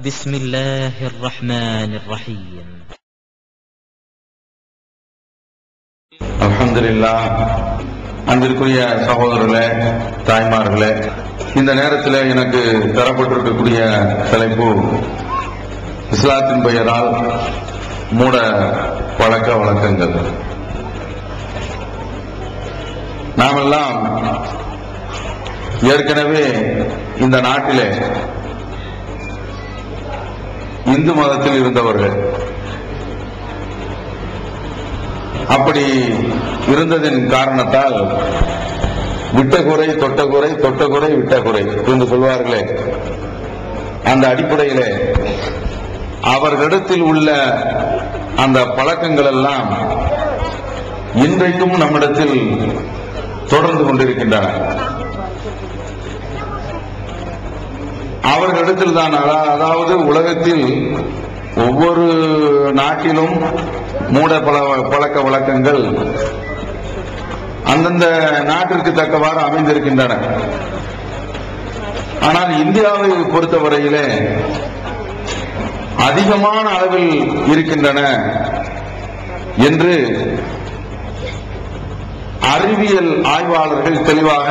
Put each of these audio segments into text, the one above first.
بسم الله الرحمن الرحيم. அல்ஹம்துலில்லாஹ். அன்பிற்குரிய சகோதரர்களே, தாய்மார்களே, இந்த நேரத்தில் எனக்கு தரப்பட்டிருக்கக்கூடிய தலைப்பு இஸ்லாத்தின் பெயரால் மூட பழக்க வழக்கங்கள். நாமெல்லாம் ஏற்கனவே இந்த நாட்டிலே இந்து மதத்தில் இருந்தவர்கள். அப்படி இருந்ததின் காரணத்தால் விட்ட குறை தொட்ட குறை, தொட்ட குறை விட்ட குறை என்று சொல்வார்களே, அந்த அடிப்படையிலே அவர்களிடத்தில் உள்ள அந்த பழக்கங்கள் எல்லாம் இன்றைக்கும் நம்மிடத்தில் தொடர்ந்து கொண்டிருக்கின்றன. அவர்களிடத்தில் தான், அதாவது உலகத்தில் ஒவ்வொரு நாட்டிலும் மூட பழக்க வழக்கங்கள் அந்தந்த நாட்டிற்கு தக்கவாறு அமைந்திருக்கின்றன. ஆனால் இந்தியாவை பொறுத்தவரையிலே அதிகமான அளவில் இருக்கின்றன என்று அறிவியல் ஆய்வாளர்கள் தெளிவாக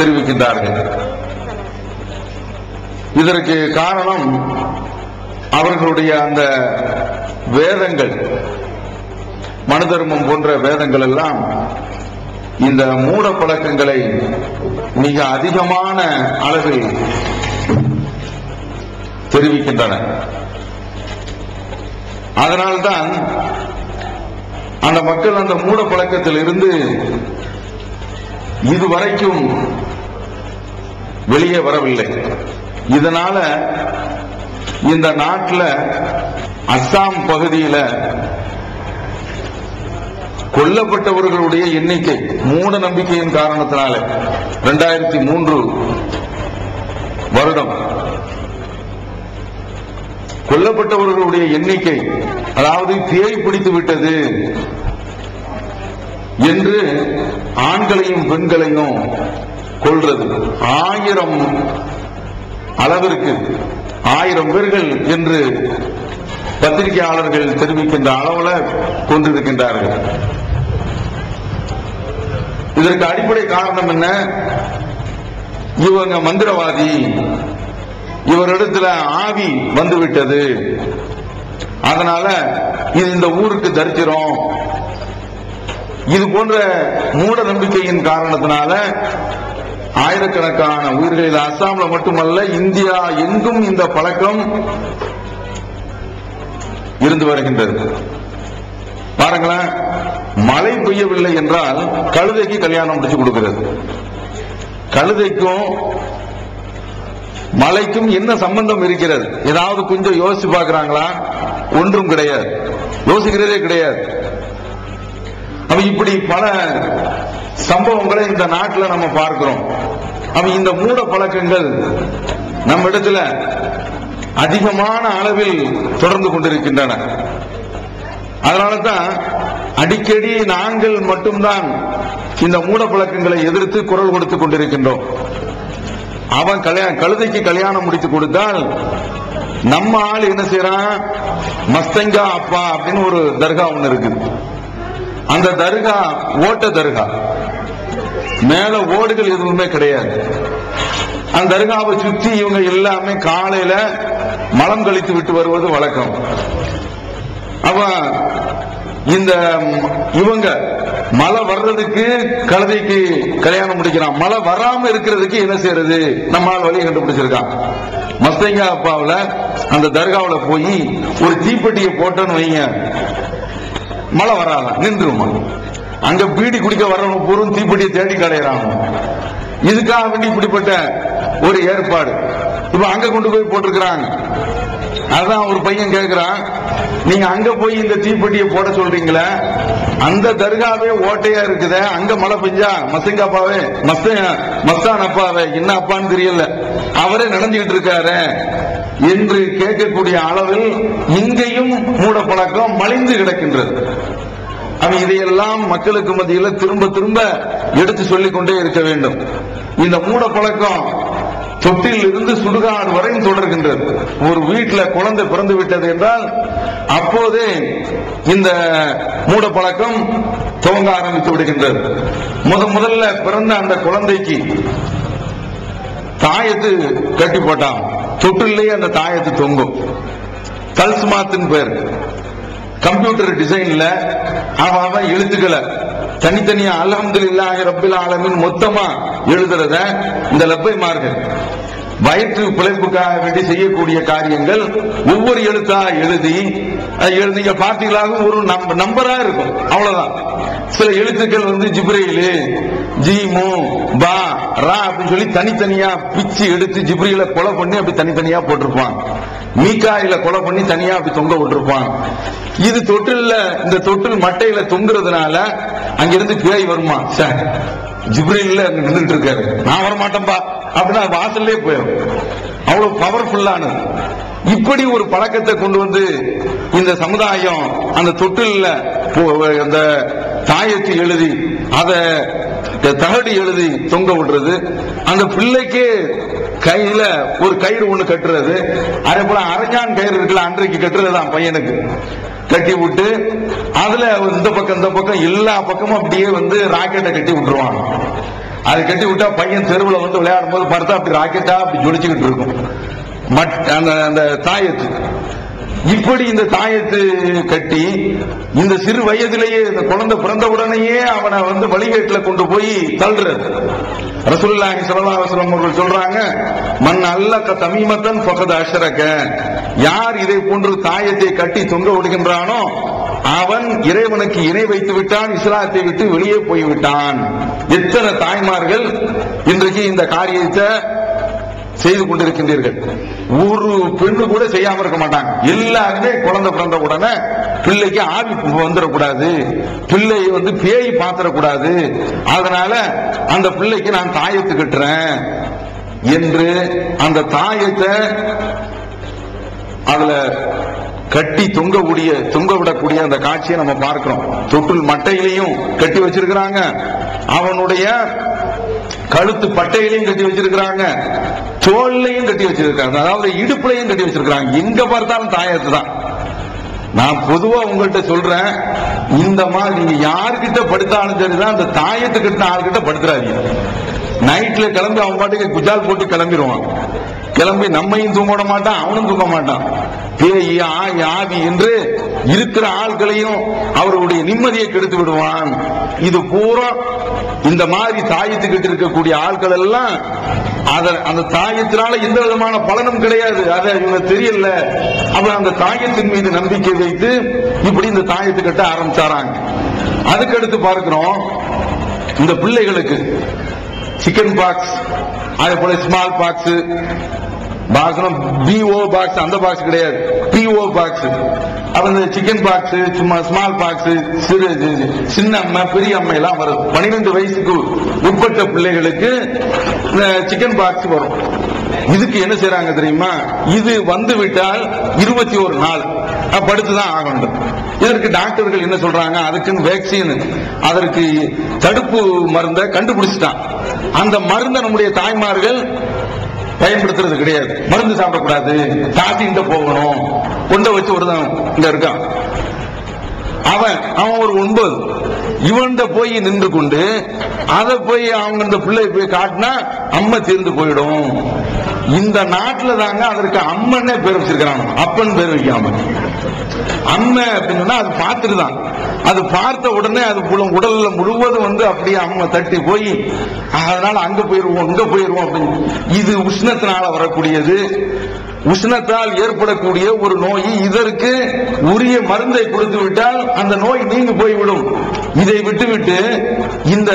தெரிவிக்கின்றார்கள். இதற்கு காரணம் அவர்களுடைய அந்த வேதங்கள், மனு தர்மம் போன்ற வேதங்கள் எல்லாம் இந்த மூட பழக்கங்களை மிக அதிகமான அளவில் தெரிவிக்கின்றன. அதனால்தான் அந்த மக்கள் அந்த மூட பழக்கத்தில் இருந்து இதுவரைக்கும் வெளியே வரவில்லை. இதனால இந்த நாட்டில் அஸ்ஸாம் பகுதியில் கொல்லப்பட்டவர்களுடைய எண்ணிக்கை மூட நம்பிக்கையின் காரணத்தினால 2003 வருடம் கொல்லப்பட்டவர்களுடைய எண்ணிக்கை, அதாவது பேய் பிடித்து விட்டது என்று ஆண்களையும் பெண்களையும் கொல்றது 1000 அளவிற்கு 1000 பேர்கள் என்று பத்திரிகையாளர்கள் தெரிவிக்கின்ற அளவில் கொண்டிருக்கின்றார்கள். இதற்கு அடிப்படை காரணம் என்ன? இவங்க மந்திரவாதி, இவரிடத்துல ஆவி வந்துவிட்டது, அதனால இது இந்த ஊருக்கு தரித்திரம், இது போன்ற மூட நம்பிக்கையின் காரணத்தினால ஆயிரக்கணக்கான உயிர்களில் அஸ்ஸாம்ல மட்டுமல்ல இந்தியா எங்கும் இந்த பழக்கம் இருந்து வருகின்றது. பாருங்களேன், மழை பெய்யவில்லை என்றால் கழுதைக்கு கல்யாணம் முடிச்சு கொடுக்கிறது. கழுதைக்கும் மழைக்கும் என்ன சம்பந்தம் இருக்கிறது? ஏதாவது கொஞ்சம் யோசிச்சு பார்க்கிறாங்களா? ஒன்றும் கிடையாது, யோசிக்கிறதே கிடையாது. அப்ப இப்படி பல சம்பவங்களை இந்த நாட்டில் நம்ம பார்க்கிறோம். அப்ப இந்த மூட பழக்கங்கள் நம்ம இடத்துல அதிகமான அளவில் தொடர்ந்து கொண்டிருக்கின்றன. அதனாலதான் அடிக்கடி நாங்கள் மட்டும்தான் இந்த மூட பழக்கங்களை எதிர்த்து குரல் கொடுத்துக் கொண்டிருக்கின்றோம். அவன் கழுதைக்கு கல்யாணம் முடித்து கொடுத்தால் நம்ம ஆள் என்ன செய்யறான்? மஸ்தங்கா அப்பா அப்படின்னு ஒரு தர்கா ஒண்ணு இருக்குது. அந்த தர்கா ஓட்ட தர்கா, மேல ஓடுகள் எதுவுமே கிடையாது. அந்த தர்காவை சுற்றி இவங்க எல்லாமே காலையில மலம் கழித்து விட்டு வருவது வழக்கம். அவ இந்த இவங்க மழை வர்றதுக்கு கழுதைக்கு கல்யாணம் முடிக்கிறான், மழை வராம இருக்கிறதுக்கு என்ன செய்யறது? நம்மால் வழி கண்டுபிடிச்சிருக்கான். மஸ்தங்கா அப்பாவுல அந்த தர்காவுல போய் ஒரு தீப்பெட்டியை போட்டோன்னு வைங்க, மழை வராத நின்றுமா. அங்க பீடி குடிக்க வர்றவங்க பூரும் தீப்பெட்டியை தேடி கடையிறாங்க. இதுக்காக வேண்டி இப்படிப்பட்ட ஒரு ஏற்பாடு இப்ப அங்க கொண்டு போய் போட்டிருக்கிறாங்க. அதான் ஒரு பையன் கேட்கிறான், நீங்க அங்க போய் இந்த தீப்பெட்டியை போட சொல்றீங்களே, அந்த தர்காவே ஓட்டையா இருக்குதே, அங்க மழை பெஞ்சா மஸ்தங்க அப்பாவே மஸ்தான் அப்பாவே என்ன அப்பான்னு தெரியல, அவரே நடந்துகிட்டு இருக்காரு என்று கேட்கக்கூடிய அளவில் இங்கேயும் மூட பழக்கம் மலிந்து கிடக்கின்றது. அவன் இதையெல்லாம் மக்களுக்கு மத்தியில் திரும்ப திரும்ப எடுத்து சொல்லிக் கொண்டே இருக்க வேண்டும். இந்த மூட பழக்கம் தொட்டில் இருந்து சுடுகாடு வரையும் தொடர்கின்றது. ஒரு வீட்டில் குழந்தை பிறந்து விட்டது என்றால் அப்போதே இந்த மூட பழக்கம் துவங்க ஆரம்பித்து விடுகின்றது. முதல்ல பிறந்த அந்த குழந்தைக்கு தாயத்து கட்டி போட்டான். தொட்டிலேயே அந்த தாயத்து தொங்கும். தல்ஸ்மாத்தின் பேர். கம்ப்யூட்டர் டிசைன்ல அவன் எழுத்துக்களை தனித்தனியா அல்ஹம்துலில்லாஹி ரப்பில் ஆலமீன் மொத்தமா எழுதுறத இந்த லப்பைமார்கள் வயிற்று பிழைப்புக்காக வேண்டி செய்யக்கூடிய காரியங்கள் ஒவ்வொரு எழுத்தா எழுதி நீங்க பார்த்தீங்களாக ஒரு நம்பரா இருக்கும். அவ்வளவுதான். சில எழுத்துக்கள் வந்து ஜிப்ரீலு, ஜீமு, பா, ரா அப்படின்னு சொல்லி தனித்தனியா பிச்சு எடுத்து ஜிப்ரீல கொலை பண்ணி அப்படி தனித்தனியா போட்டிருப்பான். மீகாயில கொலை பண்ணி தனியா அப்படி தொங்க விட்டுருப்பான். இது தொட்டில், இந்த தொட்டில் மட்டையில தொங்குறதுனால அங்கிருந்து பேய் வருமா, ஜிப்ரீல்ல நின்றுட்டு இருக்காரு, நான் வரமாட்டேன்பா அப்படின்னா வாசல்லே போயிடும். அவ்வளவு பவர்ஃபுல்லானது. இப்படி ஒரு பழக்கத்தை கொண்டு வந்து இந்த சமுதாயம் அந்த தொட்டில் அந்த தாயத்து எழுதி அதை தகடு எழுதி தொங்க விடுறது, அந்த பிள்ளைக்கு கையில ஒரு கயிறு ஒண்ணு கட்டுறது, அதே போல அரஞ்சான் கயிறு இருக்குல்ல அன்றைக்கு கட்டுறதுதான் பையனுக்கு கட்டி விட்டு அதுல இந்த பக்கம் எல்லா பக்கமும் அப்படியே வந்து ராக்கெட்டை கட்டி விட்டுருவாங்க. அதை கட்டி விட்டா பையன் தெருவில் வந்து விளையாடும் போது பார்த்தா அப்படி ராக்கெட்டா அப்படி ஜொலிச்சுக்கிட்டு இருக்கும் அந்த தாயத்து. இப்படி இந்த தாயத்து கட்டி இந்த சிறு வயதிலேயே இந்த குழந்தை பிறந்த உடனேயே அவனை வந்து வழிகேட்டுல கொண்டு போய் தள்ளுறது. ரசூலுல்லாஹி ஸல்லல்லாஹு அலைஹி வஸல்லம் அவர்கள் சொல்றாங்க, மன் அல்லக தமீமத்தன் ஃபகத் அஷ்ரக, யார் இதை போன்று தாயத்தை கட்டி தொங்க விடுகின்றானோ அவன் இறைவனுக்கு இணை வைத்து விட்டான், இஸ்லாத்தை விட்டு வெளியே போய்விட்டான். எத்தனை தாய்மார்கள் இன்றைக்கு இந்த காரியத்தை செய்து கொண்டிருக்கின்றீர்கள். ஒரு பெண்ணு கூட செய்யாம இருக்க மாட்டாங்க. எல்லாருமே குழந்தை பிறந்த உடனே பிள்ளைக்கு ஆவி வந்துடக்கூடாது, பிள்ளையை வந்து பேய் பாத்திரக்கூடாது, அதனால அந்த பிள்ளைக்கு நான் தாயத்து கட்டுறேன் என்று அந்த தாயத்தை அதுல கட்டி தொங்க விடக்கூடிய அந்த காட்சியை நம்ம பார்க்கிறோம். தொட்டில் மட்டையிலையும் கட்டி வச்சிருக்கிறாங்க, அவனுடைய கழுத்து பட்டையிலையும் கட்டி வச்சிருக்கிறாங்க, தோல்லையும் கட்டி வச்சிருக்காங்க, அதாவது இடுப்புலையும் கட்டி வச்சிருக்காங்க. எங்க பார்த்தாலும் தாயத்து தான். நான் பொதுவா உங்கள்கிட்ட சொல்றேன், இந்த மாதிரி நீங்க யாருக்கிட்ட படுத்தாலும் சரிதான், அந்த தாயத்து கட்டின ஆள்கிட்ட படுத்துறாதீங்க. நைட்ல கிளம்பி அவன் பாட்டுக்கு குஜால் போட்டு கிளம்பிடுவான். கிளம்பி நம்மையும் தூங்க மாட்டான், அவனும் தூங்க மாட்டான். பேய் ஆவி என்று இருக்கிற ஆட்களையும் அவர்களுடைய நிம்மதியை கெடுத்து விடுவான். இது பூரா இந்த மாதிரி தாயத்துக்கிட்டு இருக்கக்கூடிய ஆட்கள் எல்லாம் அந்த தாயத்தினால எந்த விதமான பலனும் கிடையாது, அதை இவங்க தெரியல. அப்ப அந்த தாயத்தின் மீது நம்பிக்கை வைத்து இப்படி இந்த தாயத்து கட்ட ஆரம்பிச்சாராங்க. அதுக்கடுத்து பார்க்கிறோம், இந்த பிள்ளைகளுக்கு சிக்கன் பாக்ஸ், அதே போல ஸ்மால் பாக்ஸ், பிஓ பாக்ஸ், அந்த பாக்ஸ் கிடையாது, பிஓ பாக்ஸ். அப்ப இந்த சிக்கன் பாக்ஸ், சும்மா ஸ்மால் பாக்ஸ், சின்ன அம்மை பெரிய அம்மை எல்லாம் வரும். 12 வயசுக்கு உட்பட்ட பிள்ளைகளுக்கு சிக்கன் பாக்ஸ் வரும். இதுக்கு என்ன செய்யறாங்க தெரியுமா? இது வந்து விட்டால் 21 நாள் படுத்துதான் ஆக வேண்டும். இதற்கு டாக்டர்கள் என்ன சொல்றாங்க, அதுக்குன்னு வேக்சின், அதற்கு தடுப்பு மருந்தை கண்டுபிடிச்சிட்டான். அந்த மருந்தை நம்முடைய தாய்மார்கள் பயன்படுத்துறது கிடையாது. மருந்து சாப்பிடக்கூடாது, டாக்டர் போகணும், கொண்ட வச்சு ஒருதான் இங்க இருக்கான். அவன் ஒரு 9 இவன் போய் நின்று கொண்டு அதை போய் அவங்க இந்த பிள்ளை போய் காட்டினா அம்மை தீர்ந்து போயிடும். இந்த நாட்டில் தாங்க அதற்கு அம்மன்னே பேர் வச்சிருக்கிறாங்க, அப்பன் பேர் வைக்காம. அம்மை அப்படின்னா அது பார்த்துட்டுதான், அது பார்த்த உடனே அது உடல்ல முழுவதும் வந்து அப்படியே அம்மை தட்டி போய் அதனால அங்க போயிருவோம் இங்க போயிருவோம் அப்படின்னு. இது உஷ்ணத்தினால வரக்கூடியது, உஷ்ணத்தால் ஏற்படக்கூடிய ஒரு நோய். இதற்கு உரிய மருந்தை கொடுத்து விட்டால் அந்த நோய் நீங்க போய்விடும். இதை விட்டுவிட்டு இந்த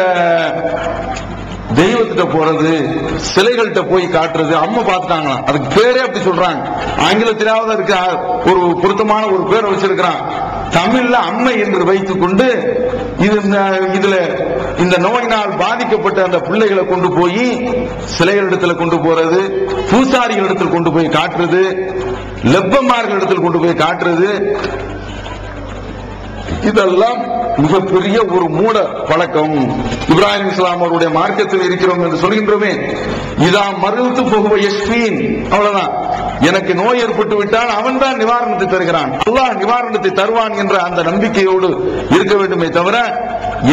தெய்வத்திட்ட போறது, சிலைகள்கிட்ட போய் காட்டுறது, அம்மா பார்த்துட்டாங்களா, அதுக்கு பேரே அப்படி சொல்றாங்க. ஆங்கிலத்திலாவது அதுக்கு ஒரு பொருத்தமான ஒரு பேரை வச்சிருக்கிறான். தமிழ்ல அம்மை என்று வைத்துக் கொண்டு இதுல இந்த நோயினால் பாதிக்கப்பட்ட அந்த பிள்ளைகளை கொண்டு போய் சிலைகளிடத்துல கொண்டு போறது, பூசாரிகள் இடத்தில் கொண்டு போய் காட்டுறது, லெப்பமார்கள் இடத்தில் கொண்டு போய் காட்டுறது, இதெல்லாம் மிகப்பெரிய ஒரு மூட பழக்கம். இப்ராஹிம் இஸ்லாம் அவருடைய மார்க்கத்தில் இருக்கிறோம் என்று சொல்கின்றோமே, இதா மருத்து போகுவ யஸ்வீன், அவ்வளவுதான். எனக்கு நோய் ஏற்பட்டு விட்டால் அவன் தான் நிவாரணத்தை தருகிறான், அல்லாஹ் நிவாரணத்தை தருவான் என்ற அந்த நம்பிக்கையோடு இருக்க வேண்டுமே தவிர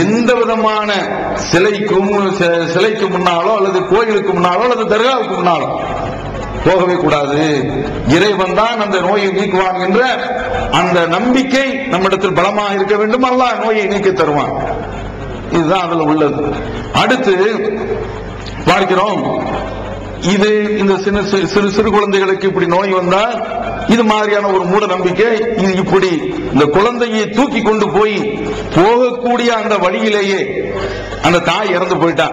எந்த விதமான சிலைக்கு முன்னாலோ அல்லது கோயிலுக்கு முன்னாலோ அல்லது தர்காவுக்கு முன்னாலோ போகவே கூடாது. இறைவன் தான் அந்த நோயை நீக்குவான் என்ற அந்த நம்பிக்கை நம்மிடத்தில் பலமாக இருக்க வேண்டும். அல்லாஹ் நோயை நீக்கி தருவான். இதுதான் அதுல உள்ளது. அடுத்து பார்க்கிறோம், இது இந்த சிறு குழந்தைகளுக்கு இப்படி நோய் வந்தால் இது மாதிரியான ஒரு மூட நம்பிக்கை. இது இப்படி இந்த குழந்தையை தூக்கி கொண்டு போய் போகக்கூடிய அந்த வழியிலேயே அந்த தாய் இறந்து போயிட்டா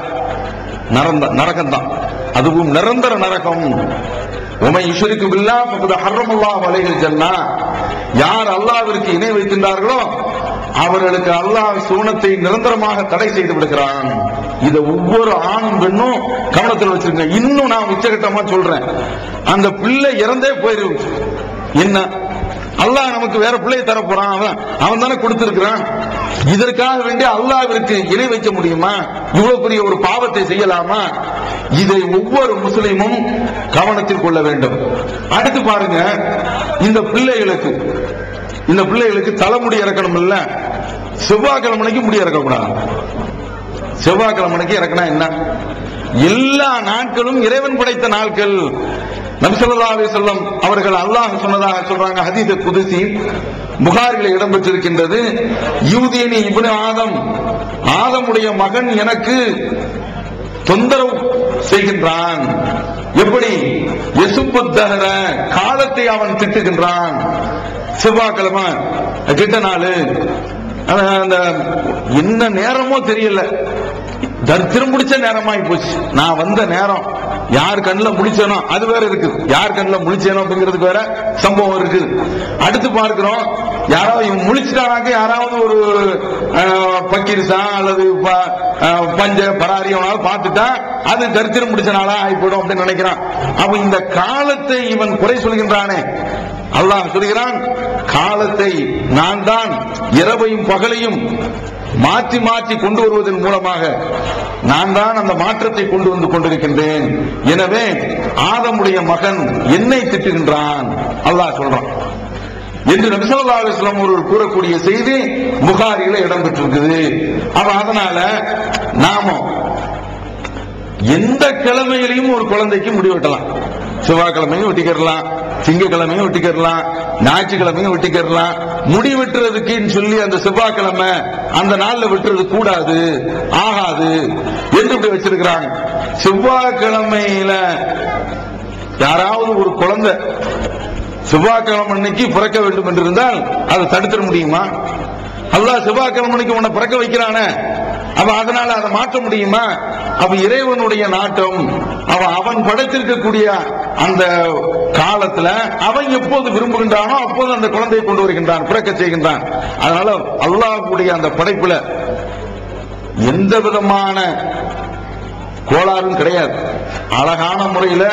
நரகம் தான், அதுவும் நிரந்தர நரகம். உமை இஷ்ரிக்கு பில்லாஹ் ஃபகத் ஹர்ரமல்லாஹு அலைஹில் ஜன்னah, யார் அல்லாஹ்விற்கு இணை வைக்கின்றார்களோ அவர்களுக்கு அல்லாஹ் சூனத்தை நிரந்தரமாக தடை செய்து விடுகிறான். இத ஒவ்வொரு ஆணும் பெண்ணும் கவனத்தில் வச்சிருங்க. இன்னும் நான் உச்சகட்டமா சொல்றேன், அந்த பிள்ளை இறந்தே போயிரு, என்ன அல்லாஹ் நமக்கு வேற பிள்ளையை தர போறான், அவன் தானே கொடுத்திருக்கிறான், இதற்காக வேண்டிய அல்லாஹ்விற்கு இணை வைக்க முடியுமா? இவ்வளவு பெரிய ஒரு பாவத்தை செய்யலாமா? இதை ஒவ்வொரு முஸ்லிமும் கவனத்தில் கொள்ள வேண்டும். அடுத்து பாருங்க, இந்த பிள்ளைகளுக்கு தலைமுடி இறக்கணும் இல்ல, செவ்வாய்க்கிழமைக்கு முடி இறக்கக்கூடாது. செவ்வாய்க்கிழமைக்கு இறக்கினா என்ன? எல்லா நாட்களும் இறைவன் படைத்த நாட்கள். நபி ஸல்லல்லாஹு அலைஹி வஸல்லம் அவர்கள் அல்லாஹ் சொன்னதாக சொல்றாங்க, ஹதீஸ் குதுசி புகாரியில் இடம்பெற்றிருக்கின்றது. யூதியனி இப்னு ஆதமுடைய மகன் எனக்கு தொந்தரவு செய்கின்றான். எப்படி? யசுப்புத்தஹர, காலத்தை அவன் திட்டுகின்றான். செவ்வாய்க்கிழமை கிட்ட நாள், அந்த என்ன நேரமோ தெரியல, தரித்திரம் முடிச்ச நேரமாய் போச்சு. நான் வந்த நேரம் யார் கண்ணில் முடிச்சேனோ அது வேற இருக்கு, யார் கண்ணில் முடிச்சேனோ அப்படிங்கிறதுக்கு வேற சம்பவம் இருக்கு. அடுத்து பார்க்கிறோம், யாராவது இவன் முழிச்சிட்டானாக்க யாராவது ஒரு பக்கீரிசா அல்லது பஞ்ச பராரியவனாவது பார்த்துட்டா அது தரித்திரம் முடிச்ச நாளா ஆகிப்படும் அப்படின்னு நினைக்கிறான். அப்ப இந்த காலத்தை இவன் குறை சொல்கின்றானே, அல்லாஹ் சொல்கிறான், காலத்தை நான் தான் இரவையும் பகலையும் மாற்றி மாற்றி கொண்டு வருவதன் மூலமாக நான் தான் அந்த மாற்றத்தை கொண்டு வந்து கொண்டிருக்கின்றேன். எனவே ஆதமுடைய மகன் என்னை திட்டுகின்றான் அல்லாஹ் சொல்றான் என்று நபி ஸல்லல்லாஹு அலைஹி வஸல்லம் அவர்கள் கூறக்கூடிய செய்தி புகாரியில இடம்பெற்றிருக்குது. அதனால நாம எந்த கிழமையிலையும் ஒரு குழந்தைக்கு முடி வெட்டலாம். செவ்வாய்க்கிழமையும் வெட்டிக்கிறலாம், திங்கக்கிழமையும் வெட்டிக்கிறலாம், ஞாயிற்றுக்கிழமையும் வெட்டிக்கிறலாம். முடி வெட்டுறதுக்கு சொல்லி அந்த செவ்வாய்க்கிழமை அந்த நாள்ல வெட்டுறது கூடாது, ஆகாது என்று இப்படி வச்சிருக்கிறாங்க. செவ்வாய்க்கிழமையில யாராவது ஒரு குழந்தை செவ்வாய்க்கிழமை அன்னைக்கு பிறக்க வேண்டும் என்று இருந்தால் அதை தடுத்துட முடியுமா? அல்லாஹ் செவ்வாய்க்கிழமைக்கு உன்னை பிறக்க வைக்கிறானே, அப்ப அதனால அதை மாற்ற முடியுமா? அப்ப இறைவனுடைய நாட்டம், அவன் படைத்திருக்கக்கூடிய அந்த காலத்துல அவன் எப்போது விரும்புகின்றானோ அப்போது அந்த குழந்தையை கொண்டு வருகின்றான், பிறக்க செய்கின்றான். அதனால அல்லாஹ்வுடைய அந்த படைப்புல எந்த விதமான கோளாறும் கிடையாது. அழகான முறையில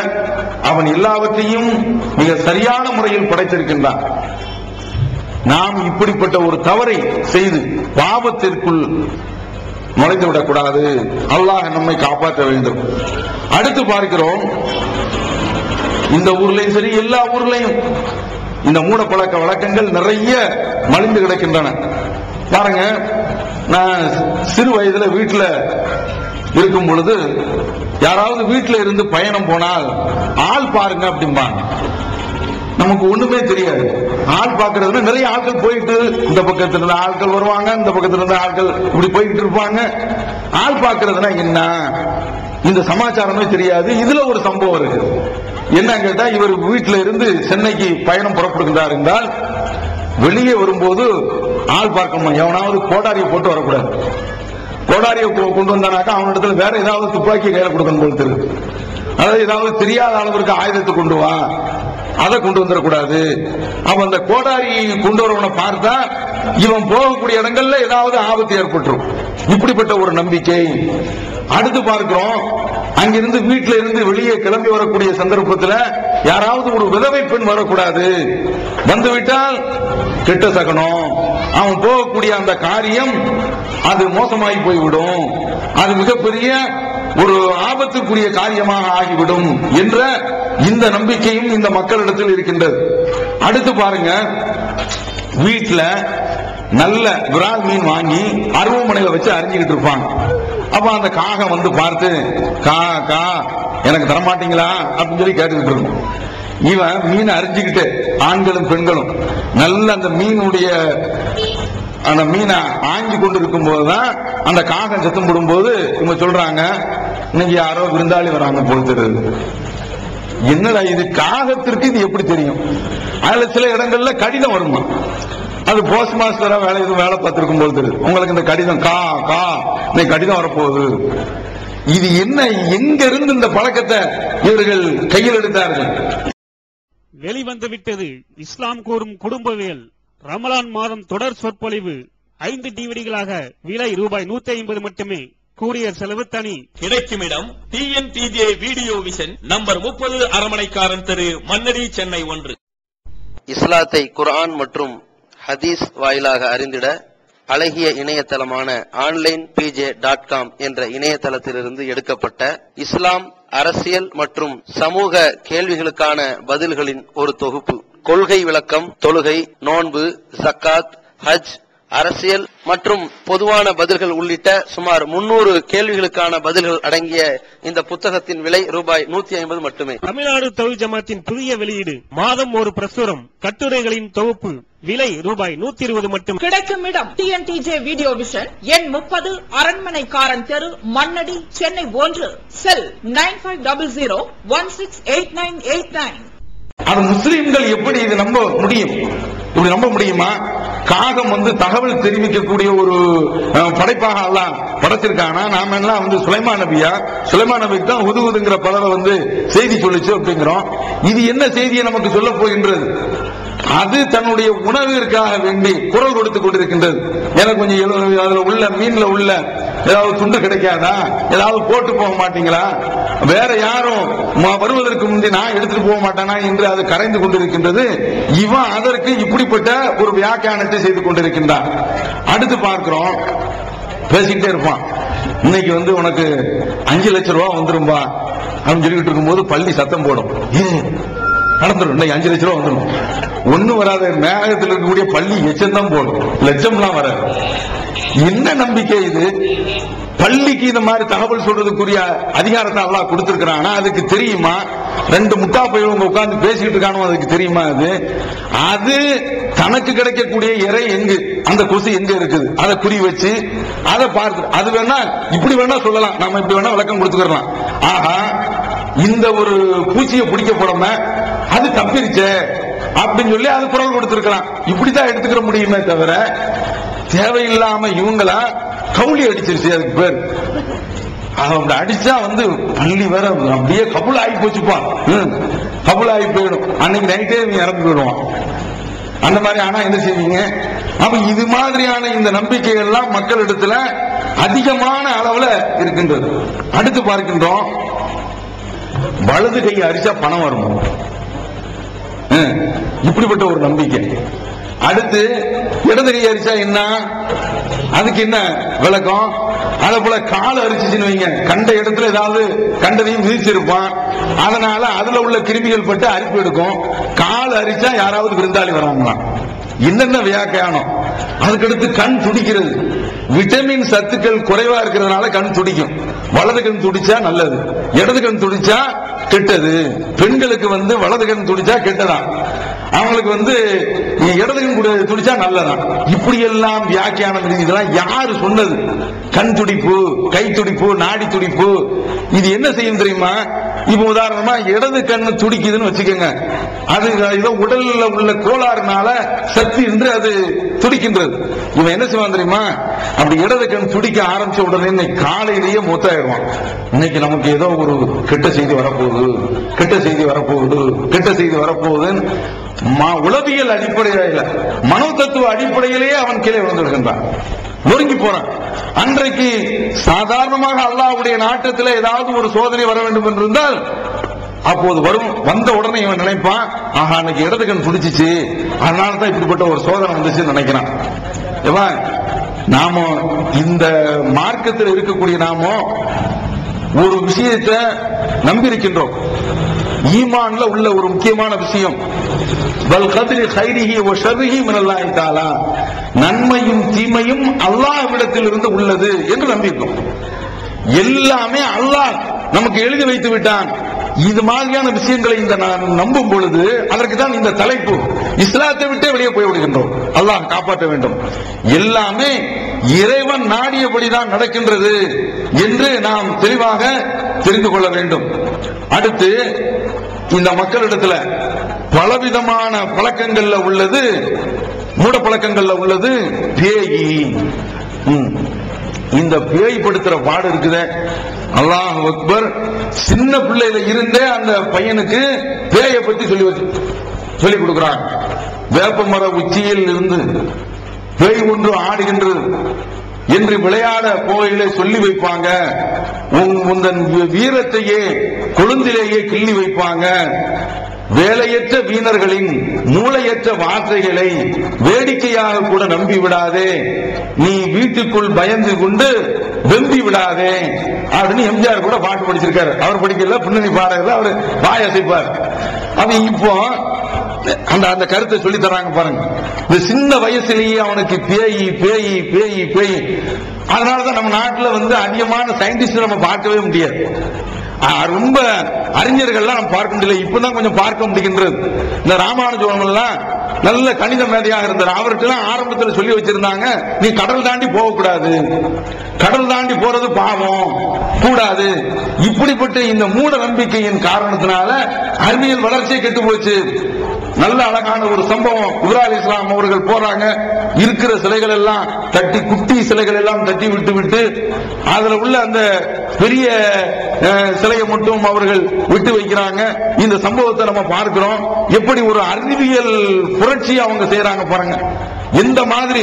அவன் எல்லாவற்றையும் மிக சரியான முறையில் படைத்திருக்கின்றான். நாம் இப்படிப்பட்ட ஒரு தவறை செய்து பாவத்திற்குள் நுழைந்து விடக்கூடாது. அல்லாஹ் நம்மை காப்பாற்ற வேண்டும். அடுத்து பார்க்கிறோம், இந்த ஊர்லயும் சரி எல்லா ஊர்லயும் இந்த மூட பழக்க வழக்கங்கள் நிறைய மலிந்து கிடக்கின்றன. பாருங்க, நான் சிறு வயதுல வீட்டுல இருக்கும் பொழுது யாராவது வீட்டுல இருந்து பயணம் போனால் ஆள் பாருங்க அப்படிம்பாங்க. நமக்கு ஒண்ணுமே தெரியாது. ஆள் பாக்குறதுன்னா நிறைய ஆட்கள் போயிட்டு இந்த பக்கத்துல இருந்து ஆட்கள் வருவாங்க, இந்த பக்கத்துல இருந்து ஆட்கள் இப்படி போயிட்டு இருப்பாங்க. ஆள் பாக்குறதுன்னா என்ன, இந்த சமாச்சாரமே தெரியாது. இதுல ஒரு சம்பவம் இருக்கு. என்ன கேட்டா, இவர் வீட்டுல இருந்து சென்னைக்கு பயணம் புறப்படுகிறார் என்றால் வெளியே வரும்போது ஆள் பார்க்கணும். எவனாவது கோடாரியை போட்டு வரக்கூடாது. கோடாரியை கொண்டு வந்தானாக்கா அவனிடத்துல வேற ஏதாவது துப்பாக்கி கையில கொடுக்கணும் போல தெரியுது. அதாவது ஏதாவது தெரியாத அளவிற்கு ஆயுதத்தை கொண்டு வா, அதை கொண்டு வந்துடக்கூடாது. அவன் அந்த கோடாரி கொண்டு வரவனை பார்த்தா இவன் போகக்கூடிய இடங்கள்ல ஏதாவது ஆபத்து ஏற்பட்டுரும். இப்படிப்பட்ட ஒரு நம்பிக்கை. அடுத்து பார்க்கிறோம், அங்கிருந்து வீட்டில இருந்து வெளியே கிளம்பி வரக்கூடிய சந்தர்ப்பத்தில் யாராவது ஒரு விதவை பெண் வரக்கூடாது, வந்துவிட்டால் கெட்ட சகனம், அவன் போகக்கூடிய அந்த காரியம் அது மோசமாகி போய்விடும், அது மிகப்பெரிய ஒரு ஆபத்துக்குரிய காரியமாக ஆகிவிடும் என்ற இந்த நம்பிக்கையும் இந்த மக்களிடத்தில் இருக்கின்றது. அடுத்து பாருங்க, வீட்டில் நல்ல விரால் மீன் வாங்கி அருவமனையில வச்சு அறிஞ்சிக்கிட்டு இருப்பாங்க. அப்ப அந்த காகம் வந்து பார்த்து கா கா எனக்கு தரமாட்டீங்களா அப்படின்னு சொல்லி கேட்டுக்கிட்டு இருக்கும். இவன் மீன் அறிஞ்சுக்கிட்டு ஆண்களும் பெண்களும் நல்ல அந்த மீனுடைய அந்த மீனை ஆஞ்சி கொண்டு இருக்கும் போதுதான் அந்த காகம் சத்தம் போடும்போது இவங்க சொல்றாங்க, இன்னைக்கு யாரோ விருந்தாளி வராங்க போல் தெரியுது. என்னடா இது, காகத்திற்கு இது எப்படி தெரியும்? அதுல சில இடங்கள்ல கடிதம் வருமா, அது போஸ்ட் மாஸ்டரா வேலை பார்த்திருக்கும் போது தெரியுது. உங்களுக்கு இந்த கடிதம் கா கா இன்னைக்கு கடிதம் வரப்போகுது. இது என்ன, எங்க இருந்து இந்த பழக்கத்தை இவர்கள் கையில் எடுத்தார்கள்? வெளிவந்து விட்டது இஸ்லாம் கூறும் குடும்பவியல் ரமலான் மாதம் தொடர் சொற்பொழிவு 5 டிவிடிகளாக விலை ரூபாய் 150 மட்டுமே. கூரியர் செலவு தனி. கிடைக்கும் இடம் TNTJ வீடியோ விஷன், நம்பர் 30, அரமனைக்காரன் தெரு, மன்னடி, சென்னை 1. இஸ்லாத்தை குர்ஆன் மற்றும் ஹதீஸ் வாயிலாக அறிந்திட அழகிய இணையதளமான onlinepj.com என்ற இணையதளத்திலிருந்து எடுக்கப்பட்ட இஸ்லாம், அரசியல் மற்றும் சமூக கேள்விகளுக்கான பதில்களின் ஒரு தொகுப்பு. கொள்கை விளக்கம், தொழுகை, நோன்பு, ஜக்காத், ஹஜ், அரசியல் மற்றும் பொதுவான பதில்கள் உள்ளிட்ட சுமார் 300 கேள்விகளுக்கான பதில்கள் அடங்கிய இந்த புத்தகத்தின் விலை ரூபாய் 150 மட்டுமே. தமிழ்நாடு தௌஹீத் ஜமாத்தின் புதிய வெளியீடு, மாதம் ஒரு பிரசுரம், கட்டுரைகளின் தொகுப்பு, விலை ரூபாய் 120 மட்டும். கிடைக்கும் இடம் TNTJ வீடியோ விஷன், எண் 30, அரண்மனைக்காரன் தெரு, மன்னடி, சென்னை 1. செல் 9500168989. அது முஸ்லிம்கள் எப்படி இது நம்ப முடியும்? இப்படி நம்ப முடியுமா? காகம் வந்து தகவல் தெரிவிக்கக்கூடிய ஒரு படைப்பாக அல்லாஹ் படைச்சிருக்கானா? நாம எல்லாம் வந்து சுலைமான் நபியா? சுலைமான் நபிக்கு தான் உதுகுதுங்கிற பறவை வந்து செய்தி சொல்லிச்சு அப்படிங்கிறோம். இது என்ன செய்தியை நமக்கு சொல்ல போகின்றது? அது தன்னுடைய உணவிற்காக வேண்டி குரல் கொடுத்துக் கொண்டிருக்கின்றது. எனக்கு கொஞ்சம் அதுல உள்ள மீன்ல உள்ள ஏதாவது துண்டு கிடைக்காதா, ஏதாவது போட்டு போக மாட்டீங்களா, வேற யாரும் வருவதற்கு முந்தி நான் எடுத்துட்டு போக மாட்டானா என்று அது கரைந்து கொண்டிருக்கின்றது. இவன் அதற்கு இப்படிப்பட்ட ஒரு வியாக்கியானத்தை செய்து கொண்டிருக்கின்றான். அடுத்து பார்க்கிறோம், பேசிக்கிட்டே இருப்பான். இன்னைக்கு வந்து உனக்கு 5 லட்சம் ரூபாய் வந்துரும்பா அப்படின்னு சொல்லிட்டு இருக்கும்போது பள்ளி சத்தம் போடும், நடந்துடும், இன்னைக்கு 5 லட்சம் ரூபாய் வந்துடும். ஒண்ணும் வராது, மேகத்தில் இருக்கக்கூடிய பள்ளி எச்சம் தான் போடும், லட்சம்லாம் வராது. என்ன நம்பிக்கை இது? பள்ளிக்கு இந்த மாதிரி தகவல் சொல்றதுக்குரிய அதிகாரத்தை அல்லாஹ் கொடுத்திருக்கிறானா? அதுக்கு தெரியுமா? 2 முட்டா பையவங்க உட்கார்ந்து பேசிக்கிட்டு இருக்கானோ அதுக்கு தெரியுமா? அது தனக்கு கிடைக்கக்கூடிய இறை எங்கு, அந்த கொசு எங்க இருக்குது அதை குறி வச்சு அதை பார்த்து, அது வேணா இப்படி வேணா சொல்லலாம், நாம இப்படி வேணா விளக்கம் கொடுத்துக்கலாம். ஆஹா, இந்த ஒரு பூச்சியை பிடிக்க போடாம அது தப்பிருச்சே அப்படின்னு சொல்லி அது குரல் கொடுத்திருக்கலாம். இப்படித்தான் எடுத்துக்கிற முடியுமே தவிர தேவையில்லாம இவங்களா கவுளி அடிச்சிருச்சு. அதுக்கு பேர் அவங்க அடிச்சா வந்து பள்ளி வேற அப்படியே கபுல் ஆகி போச்சுப்பான், கபுல் ஆகி போயிடும். அன்னைக்கு நைட்டே இறந்து போயிடுவான். அந்த மாதிரி ஆனா என்ன செய்வீங்க? அப்ப இது மாதிரியான இந்த நம்பிக்கைகள் எல்லாம் மக்களிடத்துல அதிகமான அளவுல இருக்கின்றது. அடுத்து பார்க்கின்றோம், வலது கை அரிச்சா பணம் வரும், இப்படிப்பட்ட ஒரு நம்பிக்கை. அடுத்து இடது கை அரிச்சா என்ன, அதுக்கு என்ன விளக்கம்? அத போல கால் அரிச்சுன்னு வைங்க, கண்ட இடத்துல ஏதாவது கண்டதையும் மிதிச்சிருப்பான், அதனால அதுல உள்ள கிருமிகள் பட்டு அரிப்பு எடுக்கும். கால் அரிச்சா யாராவது விருந்தாளி வராங்களா? என்னென்ன வியாக்கியானம். அதுக்கடுத்து கண் துடிக்கிறது, விட்டமின் சத்துக்கள் குறைவா இருக்கிறதுனால கண் துடிக்கும். வலது கண் துடிச்சா நல்லது, இடது கண் துடிச்சா கெட்டது. பெண்களுக்கு வந்து வலது கண் துடிச்சா கெட்டதான், அவங்களுக்கு வந்து இடது கண் துடிச்சா நல்லதான். இப்படி எல்லாம் வியாக்கியானம். இதெல்லாம் யாரு சொன்னது? கண் துடிப்பு, கை துடிப்பு, நாடி துடிப்பு, இது என்ன செய்யும் தெரியுமா? இப்ப உதாரணமா இடது கண்ணு துடிக்குதுன்னு வச்சுக்கோங்க, அது ஏதோ உடல்ல உள்ள கோளாறுனால சக்தி என்று அது துடிக்கின்றது. இவன் என்ன செய்வான் தெரியுமா? அப்படி இடது கண் துடிக்க ஆரம்பிச்ச உடனே இன்னைக்கு காலையிலேயே மூத்தாயிடுவான். இன்னைக்கு நமக்கு ஏதோ ஒரு கெட்ட செய்தி வரப்போகுது, கெட்ட செய்தி வரப்போகுது, கெட்ட செய்தி வரப்போகுதுன்னு உளவியல் அடிப்படையில, மனோ தத்துவ அடிப்படையிலேயே அவன் கீழே விழுந்து விடுகின்றான், நொறுங்கி போறான். அன்றைக்கு சாதாரணமாக அல்லாஹ்வுடைய நாட்டத்தில் ஏதாவது ஒரு சோதனை வர வேண்டும் என்று இருந்தால் அப்போது வரும். வந்த உடனே இவன் நினைப்பான், ஆஹா அன்னைக்கு இடது கண் பிடிச்சிச்சு, அதனால தான் இப்படிப்பட்ட ஒரு சோதனை வந்துச்சுன்னு நினைக்கிறான். நாம இந்த மார்க்கத்தில் இருக்கக்கூடிய நாமோ ஒரு விஷயத்தை நம்பி இருக்கின்றோம். ஈமான்ல உள்ள ஒரு முக்கியமான விஷயம், வல் கத்ரி கைரிஹி வ ஷர்ரிஹி மினல்லாஹி தஆலா, நன்மையும் தீமையும் அல்லாஹ்விடத்தில் இருந்து உள்ளது என்று நம்பியிருக்கோம். எல்லாமே அல்லாஹ் நமக்கு எழுதி வைத்து விட்டான். இது மாதிரியான விஷயங்களை இந்த நான் நம்பும் பொழுது அதற்கு தான் இந்த தலைப்பு. இஸ்லாத்தை விட்டே வெளியே போய் விடுகின்றோம். அல்லாஹ் காப்பாற்ற வேண்டும். எல்லாமே இறைவன் நாடியபடிதான் நடக்கின்றது என்று நாம் தெளிவாக தெரிந்து கொள்ள வேண்டும். அடுத்து இந்த மக்களிடத்துல பலவிதமான பழக்கங்கள்ல உள்ளது, மூட பழக்கங்கள்ல உள்ளது பேயி. இந்த பேய்படுத்துற பாடு இருக்குது. அல்லாஹ் அக்பர். சின்ன பிள்ளையில இருந்தே அந்த பையனுக்கு பேயை பத்தி சொல்லி கொடுக்கிறாங்க. வேப்ப மர உச்சியில் இருந்து பேய் ஒன்று ஆடுகின்றது என்று விளையாட போகையிலே சொல்லி வைப்பாங்க. உந்தன் வீரத்தையே கொழுந்திலேயே கிள்ளி வைப்பாங்க. வேலையற்ற வீணர்களின் மூளையற்ற வார்த்தைகளை வேடிக்கையாக கூட நம்பி விடாதே, நீ வீட்டுக்குள் பயந்து கொண்டு வெம்பி விடாதே அப்படின்னு எம்ஜிஆர் கூட பாட்டு படிச்சிருக்காரு. அவர் படிக்கல, பின்னணி பாடகர்ல அவர் வாயசைப்பார். அவன் இப்போ அந்த கருத்தை சொல்லி தராங்க பாருங்க. இந்த சின்ன வயசுலேயே அவனுக்கு பேய் பேய் பேய் பேய். அதனாலதான் நம்ம நாட்டில் அதிகமான சயின்டிஸ்ட் நம்ம பார்க்கவே முடியாது. ரொம்ப அறிஞர்கள்லாம் நம்ம பார்க்க முடியல. இப்பதான் கொஞ்சம் பார்க்க முடிகின்றது. இந்த ராமானுஜம் எல்லாம் நல்ல கணித மேதையாக இருந்தார். அவர்கிட்ட ஆரம்பத்தில் சொல்லி வச்சிருந்தாங்க, நீ கடல் தாண்டி போகக்கூடாது, கடல் தாண்டி போறது பாவம், கூடாது. இப்படிப்பட்ட இந்த மூட நம்பிக்கையின் காரணத்தினால அறிவியல் வளர்ச்சியை கெட்டு போச்சு. நல்ல அழகான ஒரு சம்பவம். இப்ராஹிம் இஸ்லாம் அவர்கள் போறாங்க, இருக்கிற சிலைகள் எல்லாம் தட்டி, குட்டி சிலைகள் எல்லாம் தட்டி விட்டு அதுல உள்ள அந்த பெரிய சிலையை மட்டும் அவர்கள் விட்டு வைக்கிறாங்க. இந்த சம்பவத்தை நம்ம பார்க்கிறோம். எப்படி ஒரு அறிவியல் புரட்சி அவங்க செய்யறாங்க பாருங்க. எந்த மாதிரி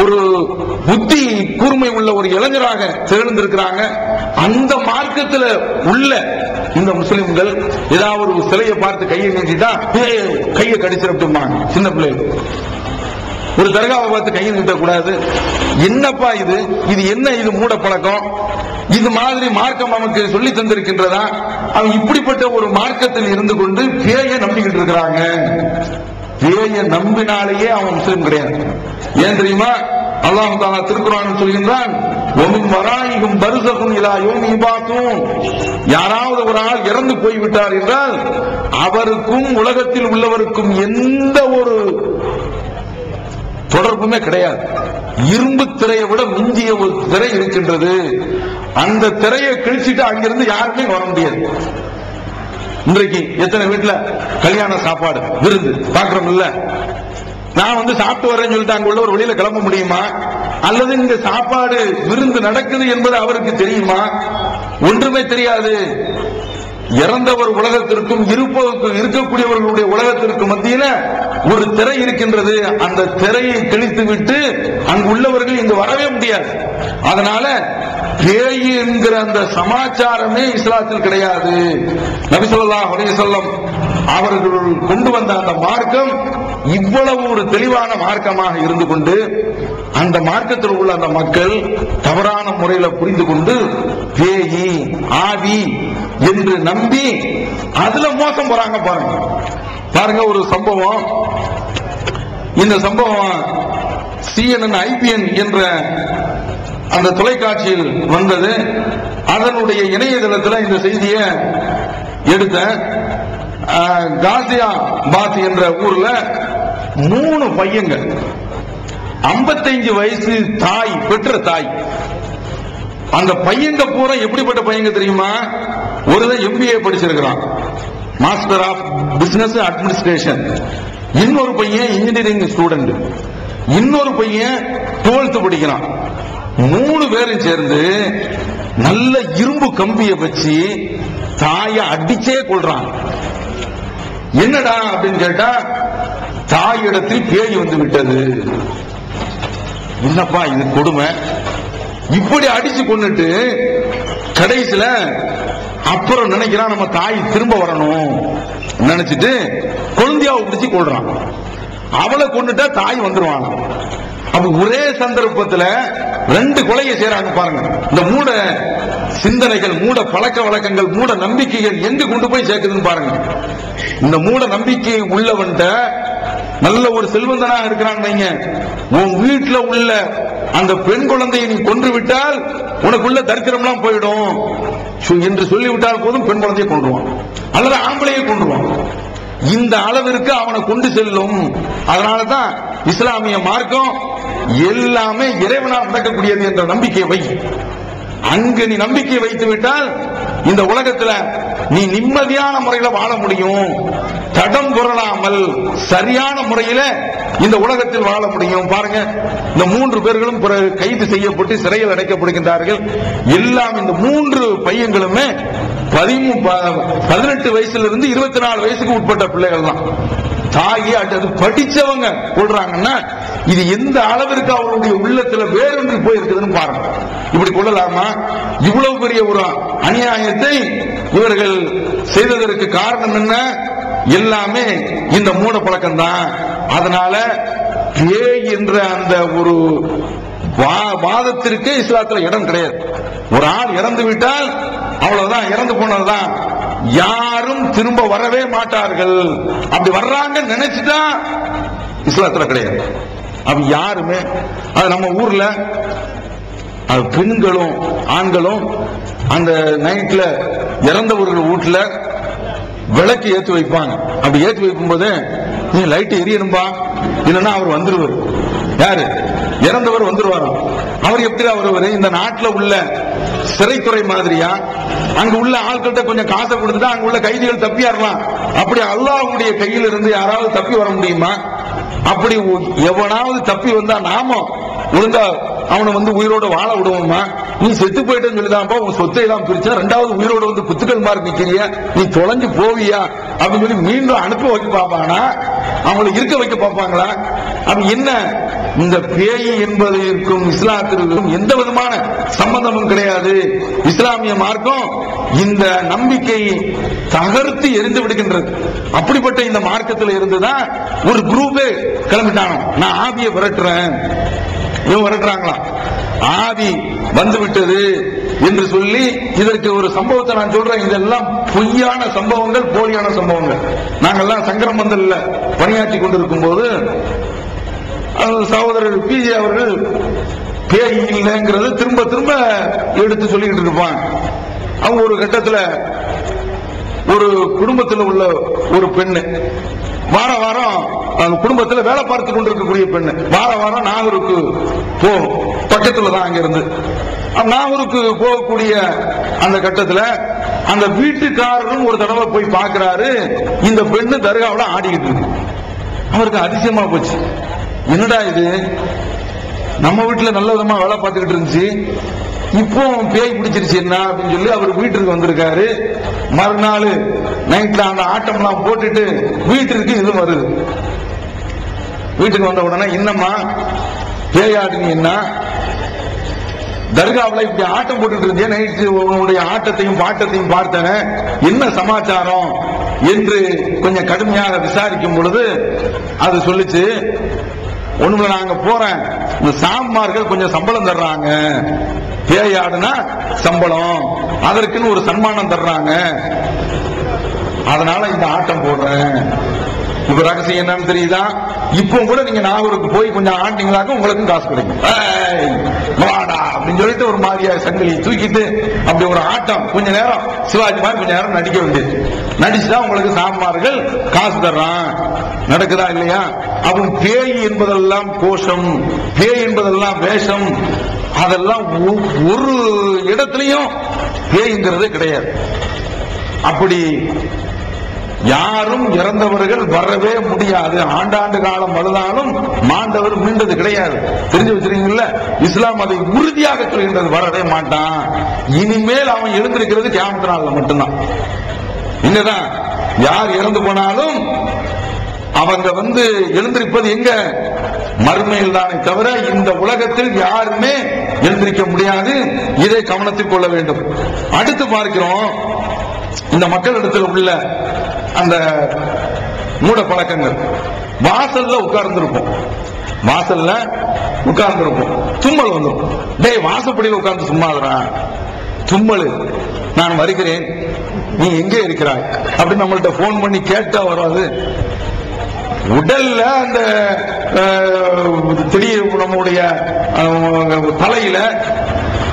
ஒரு புத்தி கூர்மை உள்ள ஒரு இளைஞராக திகழ்ந்திருக்கிறாங்க. அந்த மார்க்கத்தில் உள்ள இந்த முஸ்லிம்கள் ஏதாவது ஒரு சிலையை பார்த்து கையை நீட்டிட்டா கையை கடிச்சிருப்பாங்க. சின்ன பிள்ளைகள் ஒரு தர்காவை பார்த்து கையை நீட்டக்கூடாது. என்னப்பா இது, இது என்ன, இது மூட பழக்கம். இது மாதிரி மார்க்கம் நமக்கு சொல்லி தந்திருக்கின்றதா? அவன் இப்படிப்பட்ட ஒரு மார்க்கத்தில் இருந்து கொண்டு பேயை நம்பிக்கிட்டு இருக்கிறாங்க. பேயை நம்பினாலேயே அவன் முஸ்லிம் கிடையாது. ஏன் தெரியுமா? அல்லாஹ் தஆலா திருக்குர்ஆனில் சொல்கின்றான், வமின் வராயிஹும் பர்ஸகுன் இலா யௌமி யுபாஸூன். யாராவது ஒரு ஆள் இறந்து போய்விட்டார் என்றால் அவருக்கும் உலகத்தில் உள்ளவருக்கும் எந்த ஒரு தொடர்புமே கிடையாது. இரும்பு திரையை விட மிஞ்சிய ஒரு திரை இருக்கின்றது. அந்த திரையை கிழிச்சிட்டு அங்கிருந்து யாருமே வர முடியாது. இன்றைக்கு எத்தனை வீட்டுல கல்யாண சாப்பாடு விருந்து பாக்குறோம் இல்ல? நான் சாப்பிட்டு வரேன்னு சொல்லிட்டு அங்க உள்ள ஒரு வெளியில கிளம்ப முடியுமா? அல்லது இந்த சாப்பாடு விருந்து நடக்குது என்பது அவருக்கு தெரியுமா? ஒன்றுமே தெரியாது. இறந்தவர் உலகத்திற்கும் இருக்கக்கூடியவர்களுடைய உலகத்திற்கு மத்தியில ஒரு திரை இருக்கின்றது. அந்த திரையை கிழித்து விட்டு அங்கு உள்ளவர்கள் இங்கு வரவே முடியாது. அதனால பேய் என்கிற அந்த சமாச்சாரமே இஸ்லாத்தில் கிடையாது. நபி ஸல்லல்லாஹு அலைஹி வஸல்லம் அவர்கள் கொண்டு வந்த அந்த மார்க்கம் இவ்வளவு ஒரு தெளிவான மார்க்கமாக இருந்து கொண்டு அந்த மார்க்கத்தில் உள்ள அந்த மக்கள் தவறான முறையில புரிந்து கொண்டு பேயி ஆவி என்று நம்பி அதுல மோசம் போறாங்க. பாருங்க ஒரு சம்பவம். இந்த சம்பவம் CNN IBN என்ற அந்த தொலைக்காட்சியில் வந்தது. அதனுடைய இணையதளத்தில் இந்த செய்தியை எடுத்த காசியாபாத் என்ற ஊர்ல 3 பையங்க, 55 வயசு தாய், பெற்ற தாய். அந்த பையங்க பூரா எப்படிப்பட்ட பையங்க தெரியுமா? ஒருதான் MBA படிச்சிருக்கிறான், மாஸ்டர் ஆஃப் பிசினஸ் அட்மினிஸ்ட்ரேஷன். இன்னொரு பையன் இன்ஜினியரிங் ஸ்டூடெண்ட், இன்னொரு பையன் 12th படிக்கிறான். 3 பேரும் சேர்ந்து நல்ல இரும்பு கம்பியை வச்சு தாயை அடிச்சே கொள்றான். என்னடா அப்படின்னு கேட்டா, தாயிடத்தில் பேய் வந்து விட்டது. என்னப்பா இது கொடுமை, இப்படி அடிச்சு கொண்டுட்டு கடைசியில அப்புறம் நினைக்கிறான் நம்ம தாய் திரும்ப வரணும் நினைச்சிட்டு குழந்தையாவை பிடிச்சி கொள்றான். அவளை கொண்டுட்டா தாய் வந்துருவான். அப்ப ஒரே சந்தர்ப்பத்தில் 2 கொலையை செய்யறாங்க பாருங்க. இந்த மூட சிந்தனைகள், மூட பழக்க வழக்கங்கள், மூட நம்பிக்கைகள் எங்க கொண்டு போய் சேர்க்குதுன்னு பாருங்க. இந்த மூட நம்பிக்கை உள்ளவன்ட்ட நல்ல ஒரு செல்வந்தனாக இருக்கிறான் வைங்க, உன் வீட்டுல உள்ள அந்த பெண் குழந்தையை நீ கொன்று விட்டால் உனக்குள்ள தரித்திரம்லாம் போயிடும் என்று சொல்லிவிட்டால் போதும் பெண் குழந்தையை கொன்றுவான் அல்லது ஆம்பளையை கொன்றுவான். இந்த அளவிற்கு அவனை கொண்டு செல்லும். அதனாலதான் இஸ்லாமிய மார்க்கம் எல்லாமே இறைவனால் நடக்கக்கூடியது என்ற நம்பிக்கை வை. அங்கு நீ நம்பிக்கை வைத்து விட்டால் இந்த உலகத்தில் நீ நிம்மதியான முறையில் வாழ முடியும். தடம் புரளாமல் சரியான முறையில் இந்த உலகத்தில் வாழ முடியும். பாருங்க, இந்த 3 பேர்களும் கைது செய்யப்பட்டு சிறையில் அடைக்கப்படுகின்றார்கள். எல்லாம் இந்த 3 பையங்களுமே 18 வயசுல இருந்து 24 வயசுக்கு உட்பட்ட பிள்ளைகள் தான். தாயி அது படிச்சவங்க கொள்றாங்கன்னா இது எந்த அளவிற்கு அவருடைய உள்ளத்துல வேறொன்று போயிருக்குதுன்னு பாருங்க. இப்படி கொள்ளலாமா? இவ்வளவு பெரிய ஒரு அநியாயத்தை இவர்கள் செய்ததற்கு காரணம் என்ன? எல்லாமே இந்த மூட பழக்கம் தான். அதனால பேய் என்ற அந்த ஒரு வாதத்திற்கு இஸ்லாத்துல இடம் கிடையாது. ஒரு ஆள் இறந்து விட்டால் அவ்வளவுதான், இறந்து போனதுதான், யாரும் திரும்ப வரவே மாட்டார்கள். அப்படி வர்றாங்க நினைச்சுட்டா இஸ்லாத்துல கிடையாது. அப்ப யாருமே அது நம்ம ஊர்ல பெண்களும் ஆண்களும் அந்த நைட்ல இறந்தவர்கள் வீட்டுல விளக்கு ஏற்றி வைப்பாங்க. அப்படி ஏற்றி வைக்கும் போது நீ லைட் எரியணும்பா, இல்லைன்னா அவர் வந்துருவார். யாரு? இறந்தவர் வந்துருவாராம். அவர் எப்படி வருவாரு? இந்த நாட்டில் உள்ள சிறைத்துறை மாதிரியா அங்க உள்ள ஆட்கள்கிட்ட கொஞ்சம் காசை கொடுத்துட்டா அங்க உள்ள கைதிகள் தப்பியாரலாம். அப்படி அல்லாஹ்வுடைய கையில் இருந்து யாராவது தப்பி வர முடியுமா? அப்படி எவனாவது தப்பி வந்தா நாம ஒழுங்கா அவனை உயிரோட வாழ விடுவோமா? நீ செத்து போயிட்டேன்னு சொல்லிதான்ப்பா உன் சொத்தை எல்லாம் பிரிச்சா 2வது உயிரோட குத்துக்கள் மாதிரி நிக்கிறியா, நீ தொலைஞ்சு போவியா அப்படின்னு சொல்லி மீண்டும் அனுப்ப வைக்க பார்ப்பானா? அவங்களை இருக்க வைக்க பார்ப்பாங்களா? அப்ப என்ன, இந்த பேய் என்பதற்கும் இஸ்லாத்திற்கும் எந்த விதமான சம்பந்தமும் கிடையாது. இஸ்லாமிய மார்க்கம் இந்த நம்பிக்கை தகர்த்து எரிந்து விடுகின்றது. அப்படிப்பட்ட இந்த மார்க்கத்தில் இருந்துதான் ஒரு குரூப்பே கிளம்பிட்டாங்க, நான் ஆவியை விரட்டுறேன். இவங்க விரட்டுறாங்களா? ஆவி வந்து விட்டது என்று சொல்லி இதற்கு ஒரு சம்பவத்தை நான் சொல்றேன். இதெல்லாம் பொய்யான சம்பவங்கள், போலியான சம்பவங்கள். நாங்கெல்லாம் சங்கரமந்தல்ல பணியாற்றி கொண்டிருக்கும் போது சகோதரர் பிஜே அவர்கள் பேய் இல்லைங்கிறது திரும்ப திரும்ப எடுத்து சொல்லிக்கிட்டு இருப்பாங்க. அவங்க ஒரு கட்டத்தில் ஒரு குடும்பத்தில் உள்ள ஒரு பெண்ணு வார வாரம் அந்த குடும்பத்தில் வேலை பார்த்து கொண்டிருக்கக்கூடிய பெண்ணு வார வாரம் நாகூருக்கு போகும். பக்கத்துல தான் அங்க இருந்து நாகூருக்கு போகக்கூடிய அந்த கட்டத்தில் அந்த வீட்டுக்காரரும் ஒரு தடவை போய் பார்க்கிறாரு, இந்த பெண்ணு தர்காவுல ஆடிக்கிட்டு இருக்கு. அவருக்கு அதிசயமா போச்சு, என்னடா இது, நம்ம வீட்டுல நல்ல விதமா வேலை பார்த்துக்கிட்டு இருந்துச்சு, இப்போ பேய் பிடிச்சிருச்சு என்ன அப்படின்னு சொல்லி அவர் வீட்டுக்கு வந்திருக்காரு. மறுநாள் நைட்ல அந்த ஆட்டம்லாம் போட்டுட்டு வீட்டிற்கு இது வருது. வீட்டுக்கு வந்த உடனே என்னம்மா பேயாடுனீங்கன்னா, தர்காவில் இப்படி ஆட்டம் போட்டுட்டு இருந்தேன், நைட்டு உன்னுடைய ஆட்டத்தையும் பாட்டத்தையும் பார்த்தேன், என்ன சமாச்சாரம் என்று கொஞ்சம் கடுமையாக விசாரிக்கும் பொழுது அது சொல்லிச்சு, ஒண்ணுல நாங்க போறேன், இந்த சாம்மார்கள் கொஞ்சம் சம்பளம் தர்றாங்க, பேயாடுனா சம்பளம், அதற்குன்னு ஒரு சன்மானம் தர்றாங்க, அதனால இந்த ஆட்டம் போடுறேன். இப்ப ரகசியம் என்னன்னு தெரியுதா? இப்போ கூட நீங்க நாகூருக்கு போய் கொஞ்சம் ஆட்டிங்களாக்க உங்களுக்கும் காசு கிடைக்கும் அப்படின்னு சொல்லிட்டு ஒரு மாதிரியா சங்கிலி தூக்கிட்டு அப்படி ஒரு ஆட்டம் கொஞ்ச நேரம் சிவாஜி மாதிரி கொஞ்ச நேரம் நடிக்க வேண்டியது. நடிச்சுதான் உங்களுக்கு சாமார்கள் காசு தர்றான். நடக்குதா இல்லையா? அப்போ பேய் என்பதெல்லாம் கோஷம், பேய் என்பதெல்லாம் வேஷம், அதெல்லாம் ஒரு இடத்துலயும் பேய்ங்கிறது கிடையாது. அப்படி யாரும் இறந்தவர்கள் வரவே முடியாது. ஆண்டாண்டு காலம் வருதாலும் மாண்டவர் மீண்டது கிடையாது. தெரிஞ்சு வச்சிருக்கீங்கல்ல, இஸ்லாம் அதை உறுதியாக சொல்கின்றது, வரவே மாட்டான். இனிமேல் அவன் எழுந்திருக்கிறது கியாமத் நாள்ல மட்டும்தான். என்னதான் யார் இறந்து போனாலும் அவங்க எழுந்திருப்பது எங்க? மறுமையில் தானே தவிர இந்த உலகத்தில் யாருமே எழுந்திருக்க முடியாது. இதை கவனத்தில் கொள்ள வேண்டும். அடுத்து பார்க்கிறோம், இந்த மக்களிடத்தில் உள்ள அந்த மூட பழக்கங்கள். வாசல்ல உட்கார்ந்துருப்போம், வாசல்ல உட்கார்ந்துருப்போம், தும்மல் வந்துடும். டேய், வாசப்படியில் உட்கார்ந்து சும்மாதுரா, தும்மல், நான் வருகிறேன், நீ எங்கே இருக்கிறாய் அப்படின்னு நம்மள்ட்ட போன் பண்ணி கேட்டா வராது. உடல்ல அந்த திடீர் நம்முடைய தலையில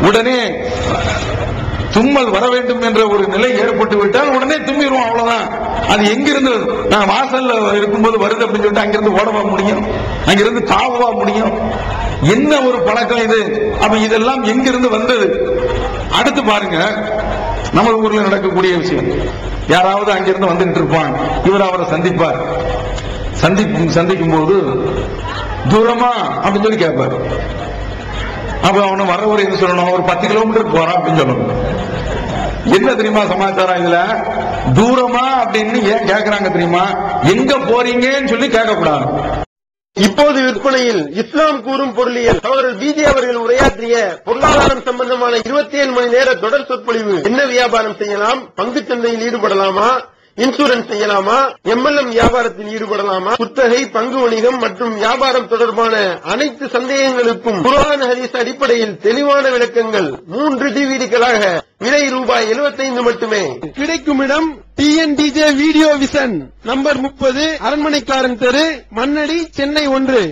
உடனே தும்மல் வர வேண்டும் என்ற ஒரு நிலை ஏற்பட்டு விட்டால் உடனே தும்பிடுவோம், அவ்வளவுதான். அது எங்கிருந்து நான் வாசல்ல இருக்கும்போது வருது அப்படின்னு சொல்லிட்டு அங்கிருந்து ஓடவா முடியும், அங்கிருந்து தாவவா முடியும்? என்ன ஒரு பழக்கம் இது? அப்ப இதெல்லாம் எங்கிருந்து வந்தது? அடுத்து பாருங்க, நம்ம ஊர்ல நடக்கக்கூடிய விஷயம். யாராவது அங்கிருந்து வந்துட்டு இருப்பான், இவர் அவரை சந்திப்பார். சந்திக்கும் போது தூரமா அப்படின்னு சொல்லி கேட்பார். அப்ப அவனை வரவர் என்ன சொல்லணும்? ஒரு 10 கிலோமீட்டர் போறான் அப்படின்னு சொல்லணும். என்ன தெரியுமா சமாச்சாரம் இதுல? தூரமா அப்படின்னு ஏன் கேட்கறாங்க தெரியுமா? எங்க போறீங்கன்னு சொல்லி கேட்கக்கூடாது. இப்போது விற்பனையில் இஸ்லாம் கூறும் பொருளியல் சகோதரர் பிஜே அவர்கள் உரையாற்றிய பொருளாதாரம் சம்பந்தமான 27 மணி நேர தொடர் சொற்பொழிவு. என்ன வியாபாரம் செய்யலாம், பங்கு சந்தையில் ஈடுபடலாமா, இன்சூரன்ஸ் செய்யலாமா, MLM வியாபாரத்தில் ஈடுபடலாமா, குத்தகை, பங்கு வணிகம் மற்றும் வியாபாரம் தொடர்பான அனைத்து சந்தேகங்களுக்கும் குர்ஆன் ஹதீஸ் அடிப்படையில் தெளிவான விளக்கங்கள் 3 டிவிடிகளாக விலை ரூபாய் 75 மட்டுமே. கிடைக்கும் இடம் TNTJ வீடியோ விஷன், நம்பர் 30, அரண்மனைக்காரன் தெரு, மண்ணடி, சென்னை 1.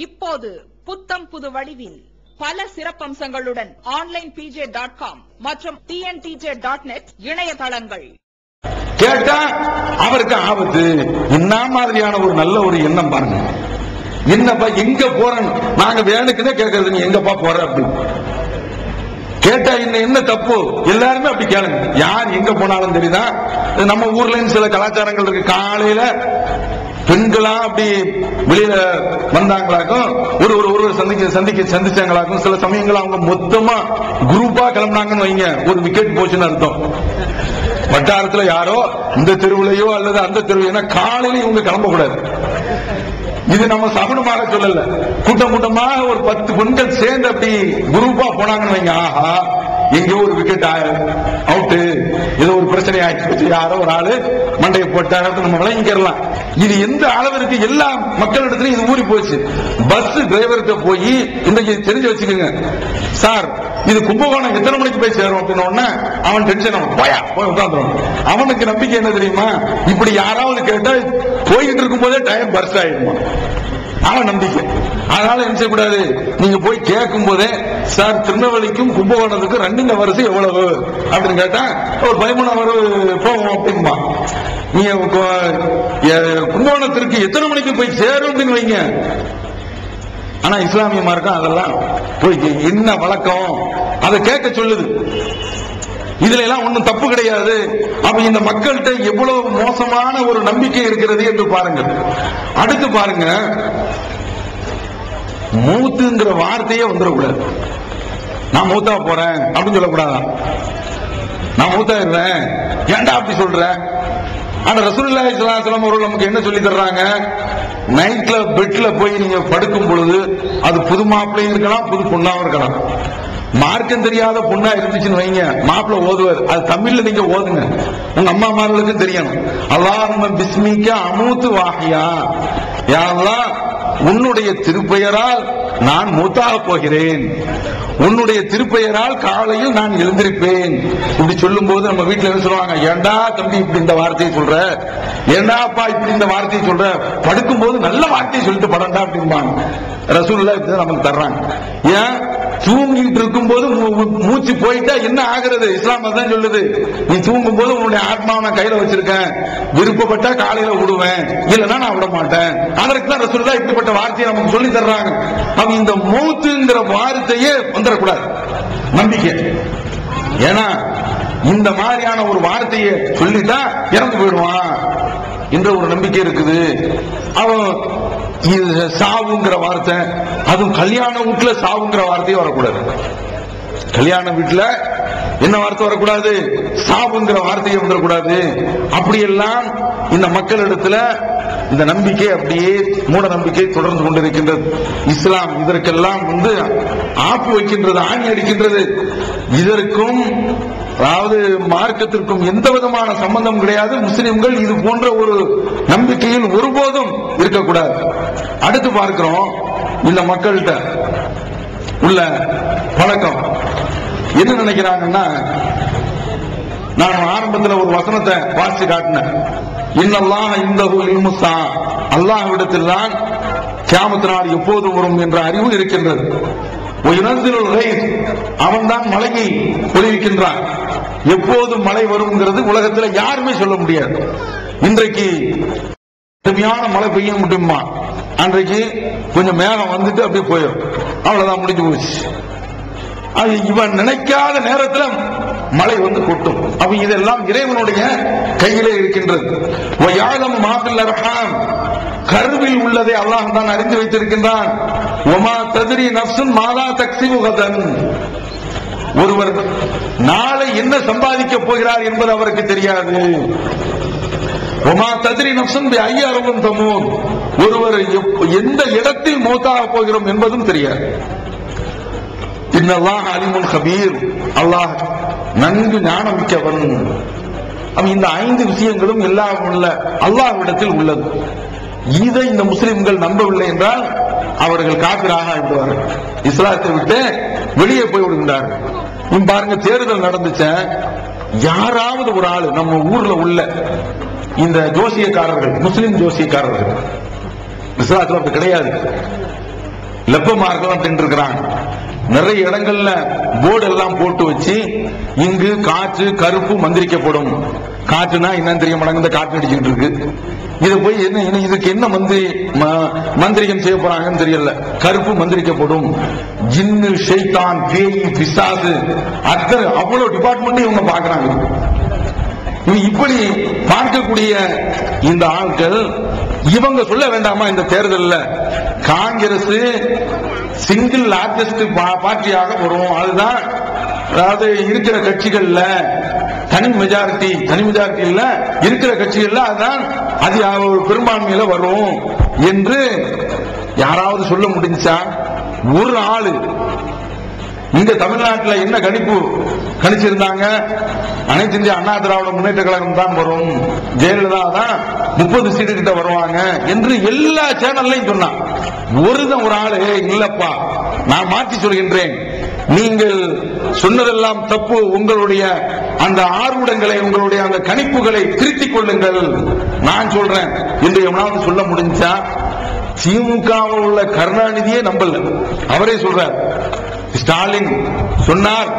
இப்போது புத்தம் புது வடிவில் பல சிறப்பம்சங்களுடன் onlinepj.com மற்றும் tntj.net இணையதளங்கள். கேட்டா அவருக்கு ஆபத்து. என்ன மாதிரியான ஒரு நல்ல ஒரு எண்ணம் பாருங்க. என்னப்பா எங்க போறேன்னு நாங்க வேணுக்குதே கேட்கறது, நீ எங்கப்பா போற அப்படின்னு கேட்டா என்ன தப்பு? எல்லாருமே அப்படி கேளுங்க. யார் எங்க போனாலும் தெரியுதா? நம்ம ஊர்ல சில கலாச்சாரங்கள் இருக்கு. காலையில பெண்களா அப்படி வெளியில வந்தாங்களாக்கும், ஒரு சந்திச்சாங்களாக்கும். சில சமயங்கள் அவங்க மொத்தமா குரூப்பா கிளம்பினாங்கன்னு வைங்க, ஒரு விக்கெட் போச்சுன்னு அர்த்தம். வட்டாரத்துல யாரோ இந்த தெருவுலையோ அல்லது அந்த தெருவு, காலையில இவங்க கிளம்பக்கூடாது. இது நம்ம சகுனமாக சொல்லல. கூட்டம் கூட்டமாக ஒரு 10 பெண்கள் சேர்ந்து அப்படி குரூப்பா போனாங்கன்னு வைங்க, ஆஹா எங்கேயோ ஒரு விக்கெட் அவுட்டு, ஏதோ ஒரு பிரச்சனை ஆயிடுச்சு, யாரோ ஒரு ஆளு மண்டையை போட்டாங்க, நம்ம விளங்கிக்கலாம். இது எந்த அளவிற்கு எல்லா மக்களிடத்திலும் இது ஊறி போச்சு. பஸ் டிரைவர்கிட்ட போய் இன்றைக்கு தெரிஞ்சு வச்சுக்கோங்க சார், இது கும்பகோணம் எத்தனை மணிக்கு போய் சேரும் அப்படின்னு அவன் டென்ஷன், போய் உட்காந்துரும். அவனுக்கு நம்பிக்கை என்ன தெரியுமா? இப்படி யாராவது கேட்டா போயிட்டு இருக்கும் போதே டைம் பர்ஸ்ட் ஆயிடுமா, அவன் நம்பிக்கை. அதனால என்ன செய்யக்கூடாது, நீங்க போய் கேட்கும் போதே சார் திருநெல்வேலிக்கும் கும்பகோணத்துக்கும் ரன்னிங் வரிசை எவ்வளவு அப்படின்னு கேட்டா ஒரு 13 அவர் போவோம் அப்படின்பா. நீங்க கும்பகோணத்திற்கு எத்தனை மணிக்கு போய் சேரும் அப்படின்னு வைங்க. ஆனா இஸ்லாமிய மார்க்கம் அதெல்லாம் போய் என்ன வழக்கம் அதை கேட்க சொல்லுது. இதுல எல்லாம் ஒண்ணும் தப்பு கிடையாது. அப்ப இந்த மக்கள்கிட்ட எவ்வளவு மோசமான ஒரு நம்பிக்கை இருக்கிறது என்று பாருங்கள். அடுத்து பாருங்க, மூத்துங்கிற வார்த்தையே வந்துடக்கூடாது. நான் மூத்தா போறேன் அப்படின்னு சொல்லக்கூடாதான். நான் மூத்தாயிருவேன், ஏன்டா அப்படி சொல்ற? ஆனா ரசூலுல்லாஹி ஸல்லல்லாஹு அலைஹி வஸல்லம் அவர்கள் நமக்கு என்ன சொல்லி தர்றாங்க? நைட்ல பெட்ல போய் நீங்க படுக்கும் பொழுது, அது புது மாப்பிள்ளையும் இருக்கலாம், புது பொண்ணாவும் இருக்கலாம். மார்க்கம் தெரியாத பொண்ணா இருந்துச்சுன்னு வைங்க, மாப்பிள்ள ஓதுவார், அது தமிழ்ல நீங்க ஓதுங்க, உங்க அம்மா மார்களுக்கும் தெரியணும். அல்லாஹும்ம பிஸ்மிக்க அமூத்து வாஹியா, யா அல்லாஹ் உன்னுடைய திருப்பெயரால் நான் மூத்தாக போகிறேன், உன்னுடைய திருப்பெயரால் காலையில் நான் எழுந்திருப்பேன். இப்படி சொல்லும் போது நம்ம வீட்டுல என்ன சொல்லுவாங்க? ஏண்டா தம்பி இப்படி இந்த வார்த்தையை சொல்ற, ஏண்டாப்பா இப்படி இந்த வார்த்தையை சொல்ற, படுக்கும் போது நல்ல வார்த்தையை சொல்லிட்டு படண்டா அப்படிம்பாங்க. ரசூலுல்லாஹ் இப்படி நமக்கு தர்றாங்க. ஏன்? தூங்கிட்டு இருக்கும் போது மூச்சு போயிட்டா என்ன ஆகிறது? இஸ்லாம் தான் சொல்லுது, நீ தூங்கும் போது உன்னுடைய ஆத்மாவை நான் கையில வச்சிருக்கேன், விருப்பப்பட்டா காலையில விடுவேன், இல்லைன்னா நான் விட மாட்டேன். அதற்கு தான் ரசூலுல்லாஹ் இப்படிப்பட்ட வார்த்தையை நமக்கு சொல்லி தர்றாங்க. அவன் இந்த மூத்துங்கிற வார்த்தையே வந்துடக்கூடாது நம்பிக்கை. ஏன்னா இந்த மாதிரியான ஒரு வார்த்தையை சொல்லிட்டா இறந்து போயிடுவான் என்ற ஒரு நம்பிக்கை இருக்குது. அவன் சாவுங்கிற வார்த்தை, அதுவும் கல்யாண வீட்டுல சாவுங்கிற வார்த்தையே வரக்கூடாது. கல்யாண வீட்டுல என்ன வார்த்தை வரக்கூடாது? சாவுங்கிற வார்த்தையை வந்துடக்கூடாது. அப்படியெல்லாம் இந்த மக்களிடத்துல இந்த நம்பிக்கை அப்படியே மூட நம்பிக்கை தொடர்ந்து கொண்டிருக்கின்றது. இஸ்லாம் இதற்கெல்லாம் ஆப்பு வைக்கின்றது, ஆணி அடிக்கின்றது. இதற்கும் அதாவது மார்க்கத்திற்கும் எந்த விதமான சம்பந்தம் கிடையாது. முஸ்லிம்கள் இது போன்ற ஒரு நம்பிக்கையில் ஒருபோதும் இருக்கக்கூடாது. அடுத்து பார்க்கிறோம், இந்த மக்கள்கிட்ட உள்ள பழக்கம் என்ன நினைக்கிறாங்கன்னா, நான் ஆரம்பத்தில் ஒரு வசனத்தை வாசிச்சு காட்டினேன். இன்னல்லாஹ இந்தஹு இல்முஸ்ஸா, அல்லாஹ்விடத்தில் தான் கியாமத் நாள் எப்போது வரும் என்ற அறிவு இருக்கின்றது. அவன் தான் மழையை பொழிவிக்கின்றான். எப்போது மழை வரும்ங்கிறது உலகத்தில் யாருமே சொல்ல முடியாது. இன்றைக்கு கடுமையான மழை பெய்ய முடியுமா? அன்றைக்கு கொஞ்சம் மேகம் வந்துட்டு அப்படியே போயிடும், அவ்வளவுதான், முடிஞ்சு போச்சு. அது இவன் நினைக்காத நேரத்தில் மழை கொட்டும். அப்ப இதெல்லாம் இறைவனுடைய கையிலே இருக்கின்றது. கருவில் உள்ளதை அல்லாஹ் தான் அறிந்து வைத்திருக்கின்றான். ஒமா தத்ரி நஃப்சுன் மாலா தக்ஸிபு கதன். ஒருவர் நாளை என்ன சம்பாதிக்க போகிறார் என்பது அவருக்கு தெரியாது. ஒமா தத்ரி நஃப்சுன் பிஅய்யி அர்தின் தமூத். ஒருவர் எந்த இடத்தில் மௌத்தாக போகிறோம் என்பதும் தெரியாது. இன்னல்லாஹ அலீமுன் கபீர், அல்லாஹ் நன்கு ஞானமிக்கவன். இந்த 5 விஷயங்களும் எல்லாம் உள்ள அல்லாஹ்விடத்தில் உள்ளது. இதை இந்த முஸ்லிம்கள் நம்பவில்லை என்றால் அவர்கள் காபிராக ஆகிவிடுவார்கள், இஸ்லாத்தை விட்டு வெளியே போய் விடுகின்றார்கள். பாருங்க, தேர்தல் நடந்துச்ச, யாராவது ஒரு ஆளு நம்ம ஊர்ல உள்ள இந்த ஜோசியக்காரர்கள், முஸ்லிம் ஜோசியக்காரர்கள், இஸ்லாத்தில் அப்படி கிடையாது, லெப்பமார்கள் அப்படின்னு இருக்கிறாங்க. நிறைய இடங்கள்ல போர்டு எல்லாம் போட்டு வச்சு, இங்கு காற்று கருப்பு மந்திரிக்கப்படும். காற்றுனா என்னன்னு தெரிய மாட்டாங்க, இந்த காற்று அடிச்சுட்டு இருக்கு. இதை போய் என்ன இதுக்கு என்ன மந்திரிகம் செய்ய போறாங்கன்னு தெரியல. கருப்பு மந்திரிக்கப்படும், ஜின்னு ஷைத்தான் பேய் பிசாசு அத்தனை அவ்வளவு டிபார்ட்மெண்ட் இவங்க பாக்குறாங்க. இப்படி பார்க்கக்கூடிய இந்த ஆட்கள் இவங்க சொல்ல வேண்டாமா, இந்த தேர்தலில் காங்கிரஸ் சிங்கிள் லார்ஜஸ்ட் பார்ட்டியாக வரும், அதுதான் அதாவது இருக்கிற கட்சிகள்ல தனி மெஜாரிட்டி இல்ல, இருக்கிற கட்சிகள்ல அதுதான் அது பெரும்பான்மையில வரும் என்று யாராவது சொல்ல முடிஞ்சா? ஒரு ஆளு இங்க தமிழ்நாட்டில் என்ன கணிச்சிருந்தாங்க? அனைத்து இந்திய அண்ணா திராவிட முன்னேற்ற கழகம் தான் வரும், ஜெயலலிதா தான் 30 சீட்டு கிட்ட வருவாங்க என்று எல்லா சேனல்லையும் சொன்னான். ஒரு ஆளு இல்லப்பா, நான் மாற்றி சொல்கின்றேன், நீங்கள் சொன்னதெல்லாம் தப்பு, உங்களுடைய அந்த ஆர்வங்களை, உங்களுடைய அந்த கணிப்புகளை திருத்திக் கொள்ளுங்கள், நான் சொல்றேன் என்று எவனாவது சொல்ல முடிஞ்சா? திமுக உள்ள கருணாநிதியே நம்பல, அவரே சொல்றார். ஸ்டாலின் சொன்னார்,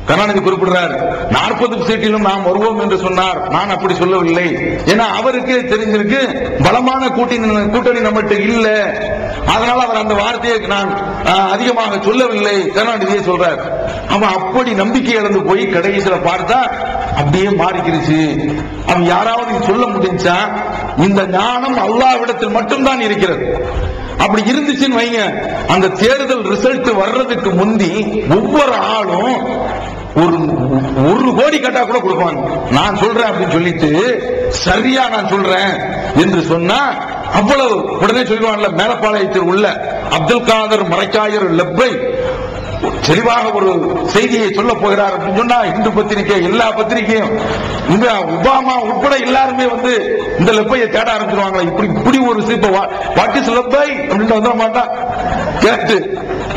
கருணாநிதி குறிப்பிடுறார், 40 சீட்டிலும் நாம் வருவோம் என்று சொன்னார். நான் அப்படி சொல்லவில்லை. ஏன்னா அவருக்கு தெரிஞ்சிருக்கு பலமான கூட்டணி நம்மகிட்ட இல்ல, அதனால அவர் அந்த வார்த்தையை நான் அதிகமாக சொல்லவில்லை, கருணாநிதியே சொல்றார். அவன் அப்படி நம்பிக்கை இழந்து போய் கடைசியில பார்த்தா அப்படியே மாறிக்கிருச்சு. அவன் யாராவது சொல்ல முடிஞ்சா? இந்த ஞானம் அல்லாஹ்விடத்தில் மட்டும்தான் இருக்கிறது. அப்படி இருந்துச்சுன்னு வைங்க, அந்த தேர்தல் ரிசல்ட் வர்றதுக்கு முந்தி ஒவ்வொரு ஆளும் ஒரு கோடி கட்டா கூட கொடுப்பாங்க. நான் சொல்றேன் அப்படின்னு சொல்லிட்டு, சரியா நான் சொல்றேன் என்று சொன்னா அவ்வளவு உடனே சொல்லுவாங்கல்ல, மேலப்பாளையத்தில் உள்ள அப்துல் காதர் மரைக்காயர் லெப்பை தெளிவாக ஒரு செய்தியை சொல்ல போகிறார் அப்படின்னு சொன்னா, இந்து பத்திரிகை எல்லா பத்திரிகையும் ஒபாமா உட்பட எல்லாருமே இந்த லெப்பையை தேட ஆரம்பிச்சிருவாங்களா, இப்படி ஒரு சீப்பை வாட் இஸ் லெப்பை அப்படின்னு வந்துட மாட்டான் கேட்டு.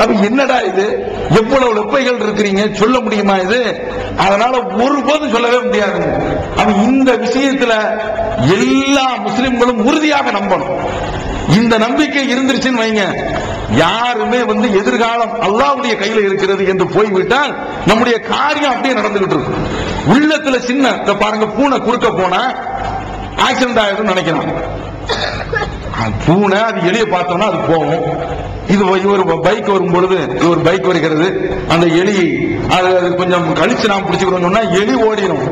அப்ப என்னடா இது, எவ்வளவு லெப்பைகள் இருக்கிறீங்க, சொல்ல முடியுமா இது? அதனால ஒருபோதும் சொல்லவே முடியாது. அவன் இந்த விஷயத்துல எல்லா முஸ்லிம்களும் உறுதியாக நம்பணும். இந்த நம்பிக்கை இருந்துருச்சுன்னு வைங்க, யாருமே எதிர்காலம் அல்லாஹ்வுடைய கையில இருக்கிறது என்று போய்விட்டால் நம்முடைய காரியம் அப்படியே நடந்துகிட்டு இருக்கும். உள்ளத்துல சின்ன பாருங்க, பூனை குறுக்க போனா ஆக்சிடென்ட் ஆயிடும் நினைக்கலாம். பூனை அது எலியை பார்த்தோம்னா அது போகும். இது இவர் பைக் வரும் பொழுது, இவர் பைக் வருகிறது, அந்த எலி அது கொஞ்சம் கழிச்சு நாம் பிடிச்சுக்கிறோம் சொன்னா எலி ஓடிடும்.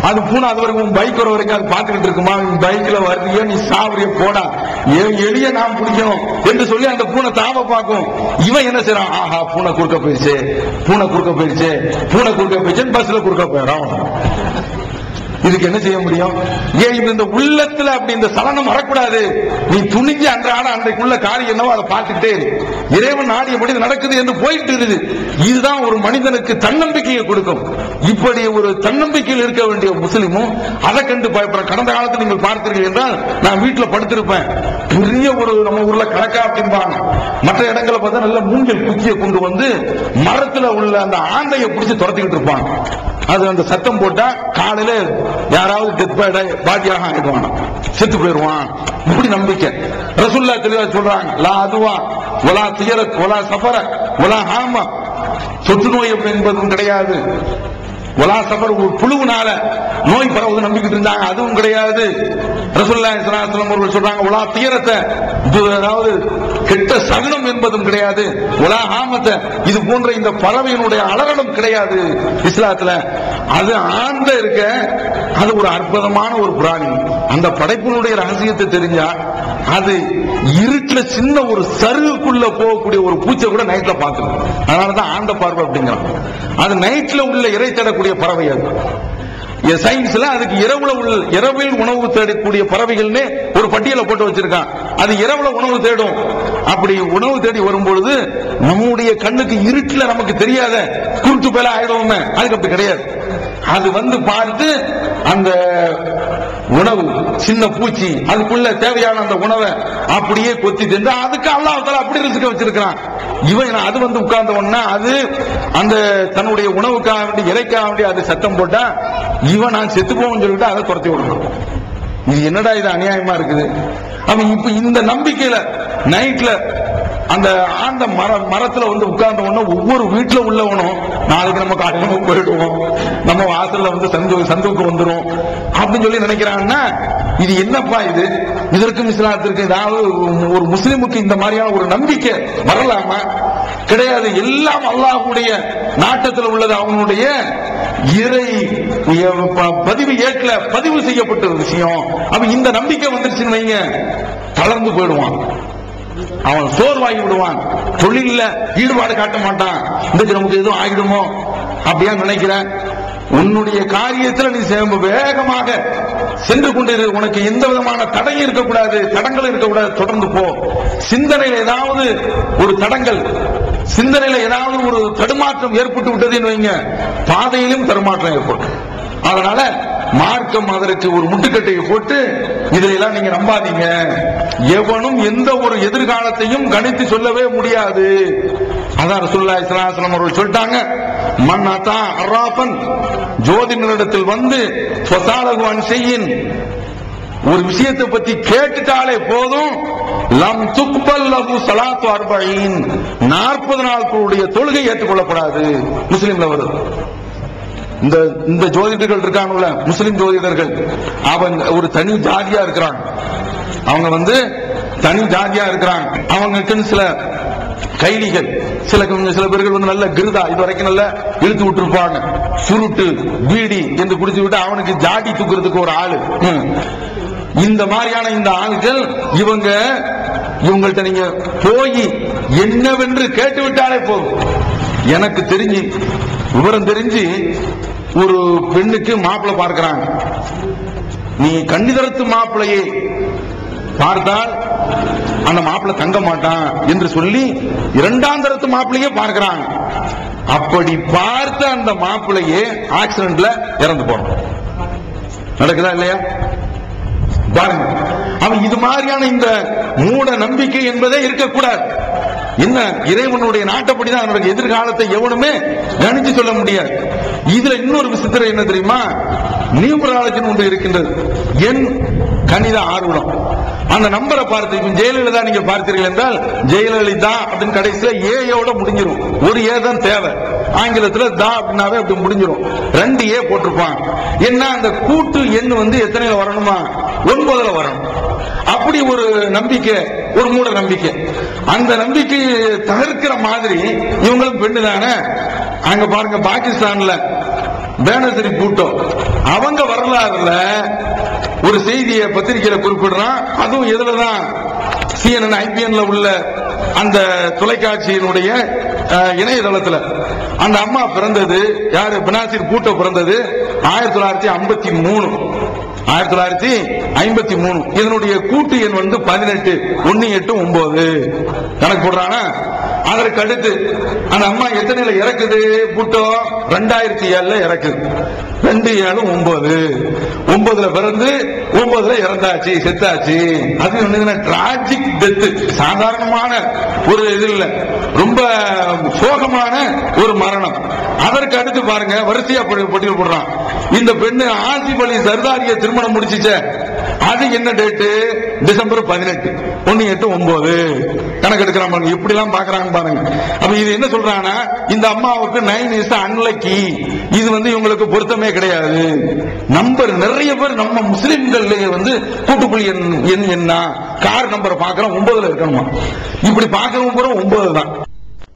அது பூனை அது வரைக்கும் பைக் வர வரைக்கும் அது பார்த்துக்கிட்டு இருக்குமா, பைக்ல வருதியோ நீ சாவரிய போடா, எலிய நாம் பிடிக்கணும் என்று சொல்லி அந்த பூனை தாவ பார்க்கும். இவன் என்ன செய்யறான்? ஆஹா, பூனை குறுக்க போயிடுச்சு, பூனை குறுக்க போயிடுச்சு, பூனை குறுக்க போயிடுச்சு, பஸ்ல குறுக்க போயிடும். இதுக்கு என்ன செய்ய முடியும்? ஏன் இந்த உள்ளத்துல அப்படி இந்த சலனம் வரக்கூடாது? நீ துணிஞ்சு அன்றாட அன்றைக்குள்ள காரியம் என்னவோ அதை பார்த்துட்டே இறைவன் நாடியபடி நடக்குது என்று போயிட்டு இருக்குது. இதுதான் ஒரு மனிதனுக்கு தன்னம்பிக்கையை கொடுக்கும். இப்படி ஒரு தன்னம்பிக்கையில் இருக்க வேண்டிய முஸ்லிமும் அதை கண்டு பயப்பட. கடந்த காலத்தில் நீங்கள் பார்த்தீர்கள் என்றால், நான் வீட்டுல படுத்திருப்பேன், பெரிய ஒரு நம்ம ஊர்ல கடக்கா அப்படிம்பாங்க, மற்ற இடங்களை பார்த்தா நல்ல மூங்கில் குச்சியை கொண்டு வந்து மரத்துல உள்ள அந்த ஆந்தையை பிடிச்சி துரத்திக்கிட்டு இருப்பாங்க. அது அந்த சத்தம் போட்டா காலையில யாராவது டெத் பாட்டியாக ஆயிடுவான், செத்து போயிடுவான். இப்படி நம்பிக்கை. ரசூலுல்லாஹ் தெளிவா சொல்றாங்க, லா அதுவா வலா தியரத் வலா சஃபர வலா ஹாமா, தொற்று நோய் என்பதும் கிடையாது. வலா சஃபர், ஒரு புழுவுனால நோய் பரவுது நம்பிக்கிட்டு இருந்தாங்க, அதுவும் கிடையாது. ரசூலுல்லாஹி ஸல்லல்லாஹு அலைஹி வஸல்லம் அவர்கள் சொல்றாங்க, வலா தியரத்தை, அதாவது கெட்ட சகுனம் என்பதும் கிடையாது. வலா ஹாமத்தை, இது போன்ற இந்த பறவையினுடைய அலறலும் கிடையாது இஸ்லாத்துல. அது ஆழ்ந்த இருக்க, அது ஒரு அற்புதமான ஒரு பிராணி. அந்த படைப்பினுடைய ரகசியத்தை தெரிஞ்சா, அது இருட்டுல சின்ன ஒரு சருகுக்குள்ள போகக்கூடிய ஒரு பூச்சை கூட நைட்ல பார்க்கணும். அதனாலதான் ஆண்ட பார்வை அப்படிங்கிறான். அது நைட்ல உள்ள இறை தேடக்கூடிய பறவை. அது சயின்ஸ்ல அதுக்கு இரவில் உணவு தேடக்கூடிய பறவைகள்னு ஒரு பட்டியலை போட்டு வச்சிருக்கான். அது இரவுல உணவு தேடும். அப்படி உணவு தேடி வரும்பொழுது நம்முடைய கண்ணுக்கு இருட்டுல நமக்கு தெரியாத குருட்டு பேல ஆயிடுவோமே, அதுக்கு அப்படி கிடையாது. அது வந்து பார்த்து அந்த உணவு, சின்ன பூச்சி, அதுக்குள்ள தேவையான அந்த உணவை அப்படியே கொத்தி தின்று, அதுக்கு அல்லாஹ் தஆலா அப்படி ரிஸ்க் வச்சிருக்கான். இவன் அது வந்து உட்கார்ந்த உடனே அது அந்த தன்னுடைய உணவுக்காக வேண்டி, இறைக்காக வேண்டி அது சத்தம் போட்டா, இவன் நான் செத்து போவேன்னு சொல்லிட்டு அதை துரத்தி விடணும். இது என்னடா இது அநியாயமா இருக்குது. அவன் இப்ப இந்த நம்பிக்கையில நைட்ல அந்த ஆண்ட மரத்துல வந்து உட்கார்ந்த உடனே ஒவ்வொரு வீட்டுல உள்ளவனும் நாளைக்கு நம்ம காலையில போயிடுவோம், நம்ம வாசல்ல வந்து சந்துக்கு வந்துடும் அப்படின்னு சொல்லி நினைக்கிறாங்கன்னா, இது என்னப்பா இது? இதற்கும் இஸ்லாத்திற்கு ஏதாவது ஒரு முஸ்லிமுக்கு இந்த மாதிரியான ஒரு நம்பிக்கை வரலாமா? கிடையாது. எல்லாம் அல்லாஹ்வுடைய நாட்டத்தில் உள்ளது. அவனுடைய இறை பதிவு ஏற்ற பதிவு செய்யப்பட்ட விஷயம். அவன் இந்த நம்பிக்கை வந்துருச்சுன்னு வைங்க, தளர்ந்து போயிடுவான், அவன் சோர்வாகி விடுவான், தொழில ஈடுபாடு காட்ட மாட்டான். இதுக்கு நமக்கு எதுவும் ஆகிடுமோ அப்படியா நினைக்கிறேன். உன்னுடைய காரியத்தில் நீ வேகமாக சென்று கொண்டிரு. உனக்கு எந்த விதமான தடையும் இருக்கக்கூடாது, தடங்கள் இருக்கக்கூடாது. தொடர்ந்து போ. சிந்தனையில் ஏதாவது ஒரு தடங்கள், சிந்தனையில ஏதாவது ஒரு தடுமாற்றம் ஏற்பட்டு விட்டதுன்னு வைங்க, பாதையிலும் தடுமாற்றம் ஏற்படும். அதனால மார்க்கம் அதற்கு ஒரு முட்டுக்கட்டையை போட்டு, இதையெல்லாம் நீங்க நம்பாதீங்க, எவனும் எந்த ஒரு எதிர்காலத்தையும் கணித்து சொல்லவே முடியாது. அதான் ரசூலுல்லாஹி ஸல்லல்லாஹு அலைஹி வஸல்லம் அவர்கள் சொல்லிட்டாங்க, மன் அத்தா அர்ராஃபன், ஜோதிடரிடத்தில் வந்து ஃபஸாலஹு அன் ஷைஇன், ஒரு விஷயத்தை பத்தி கேட்டுட்டாலே போதும், லம் துக்பல் லஹு ஸலாத்து 40 நாட்களுடைய தொழுகை ஏற்றுக்கொள்ளப்படாது. முஸ்லிம்ல வருது. இந்த ஜோதிடர்கள் இருக்காங்கல்ல, முஸ்லிம் ஜோதிடர்கள், அவன் ஒரு தனி ஜாதியா இருக்கிறாங்க. அவங்க வந்து தனி ஜாதியா இருக்கிறாங்க. அவங்களுக்கு சில கைலிகள், சில பேர்கள் வந்து நல்ல கிருதா, இது வரைக்கும் நல்ல இழுத்து விட்டு இருப்பாங்க, சுருட்டு பீடி என்று குடிச்சு விட்டு அவனுக்கு ஜாடி தூக்குறதுக்கு ஒரு ஆளு. இந்த மாதிரியான இந்த ஆண்கள் இவங்கள்ட்ட நீங்க போய் என்னவென்று கேட்டுவிட்டாலே போதும். எனக்கு தெரிஞ்சு, விவரம் தெரிஞ்சு, ஒரு பெண்ணுக்கு மாப்பிள்ளை பார்க்கிறாங்க. நீ கன்னிதரத்து மாப்பிள்ளையை பார்த்தால் அந்த மாப்பிள்ளை தங்க மாட்டான் என்று சொல்லி 2ஆம் தரத்து மாப்பிள்ளையே பார்க்கிறாங்க. அப்படி பார்த்த அந்த மாப்பிள்ளையே ஆக்சிடென்ட்ல இறந்து போறான். நடக்குதா இல்லையா பாருங்க. அவன் இது மாதிரியான இந்த மூட நம்பிக்கை என்பதே இருக்கக்கூடாது. என்ன, இறைவனுடைய நாட்டப்படிதான் அவனுடைய எதிர்காலத்தை எவனுமே கணிச்சு சொல்ல முடியாது. இதுல இன்னொரு விசித்திரம் என்ன தெரியுமா? நியூமராலஜி ஒன்று இருக்கின்றது, எண் கணித ஆர்வம். அந்த நம்பரை பார்த்து, இப்ப ஜெயலலிதா நீங்க பார்த்தீர்கள் என்றால், ஜெயலலிதா அப்படின்னு கடைசியில ஏயோட முடிஞ்சிடும். ஒரு ஏ தான் தேவை. ஆங்கிலத்துல தா அப்படின்னாவே அப்படி முடிஞ்சிடும். 2 ஏ போட்டிருப்பான். என்ன, அந்த கூட்டு எண் வந்து எத்தனையில வரணுமா? 9ல வரணும். அப்படி ஒரு நம்பிக்கை, ஒரு மூட நம்பிக்கை. அந்த நம்பிக்கையை தகர்க்கிற மாதிரி இவங்களும் பெண்ணு தானே. அங்க பாருங்க, பாகிஸ்தான்ல பேனசரி பூட்டோ, அவங்க வரலாறுல ஒரு செய்தியை பத்திரிகையில குறிப்பிடுறான். அதுவும் எதுலதான்? CNN IPNல உள்ள அந்த தொலைக்காட்சியினுடைய இணையதளத்துல. அந்த அம்மா பிறந்தது யாரு? பெனாசிர் பூட்டோ பிறந்தது 1953 1953. இதனுடைய கூட்டு எண் வந்து 18 189 கணக்கு போடுறானா. அதற்கு அடுத்து அந்த அம்மா எத்தனைல இறக்குது புட்டோ 2007 இறக்குது. 27 பிறந்து 9 இறந்தாச்சு, செத்தாச்சு. அது வந்து டிராஜிக் டெத், சாதாரணமான ஒரு இது இல்ல, ரொம்ப சோகமான ஒரு மரணம். அதற்கு அடுத்து பாருங்க வரிசையா பட்டியல் போடுறான். இந்த பெண்ணு ஆசிப் அலி சர்தாரிய திருமணம் முடிச்சுச்ச, அது என்ன டேட்டு? டிசம்பர் 18 189 கணக்கு எடுக்கிறான் பாருங்க. எப்படி எல்லாம் பாக்குறாங்க பாருங்க. அப்ப இது என்ன சொல்றாங்கன்னா, இந்த அம்மாவுக்கு 9 இஸ் அன்லக்கி, இது வந்து இவங்களுக்கு பொருத்தமே கிடையாது. நம்பர் நிறைய பேர் நம்ம முஸ்லிம்கள்லயே வந்து கூட்டுப்புள்ளி எண் என்ன கார் நம்பர் பாக்குறோம் 9 இருக்கணுமா, இப்படி பாக்குறவங்க கூட 9 தான்.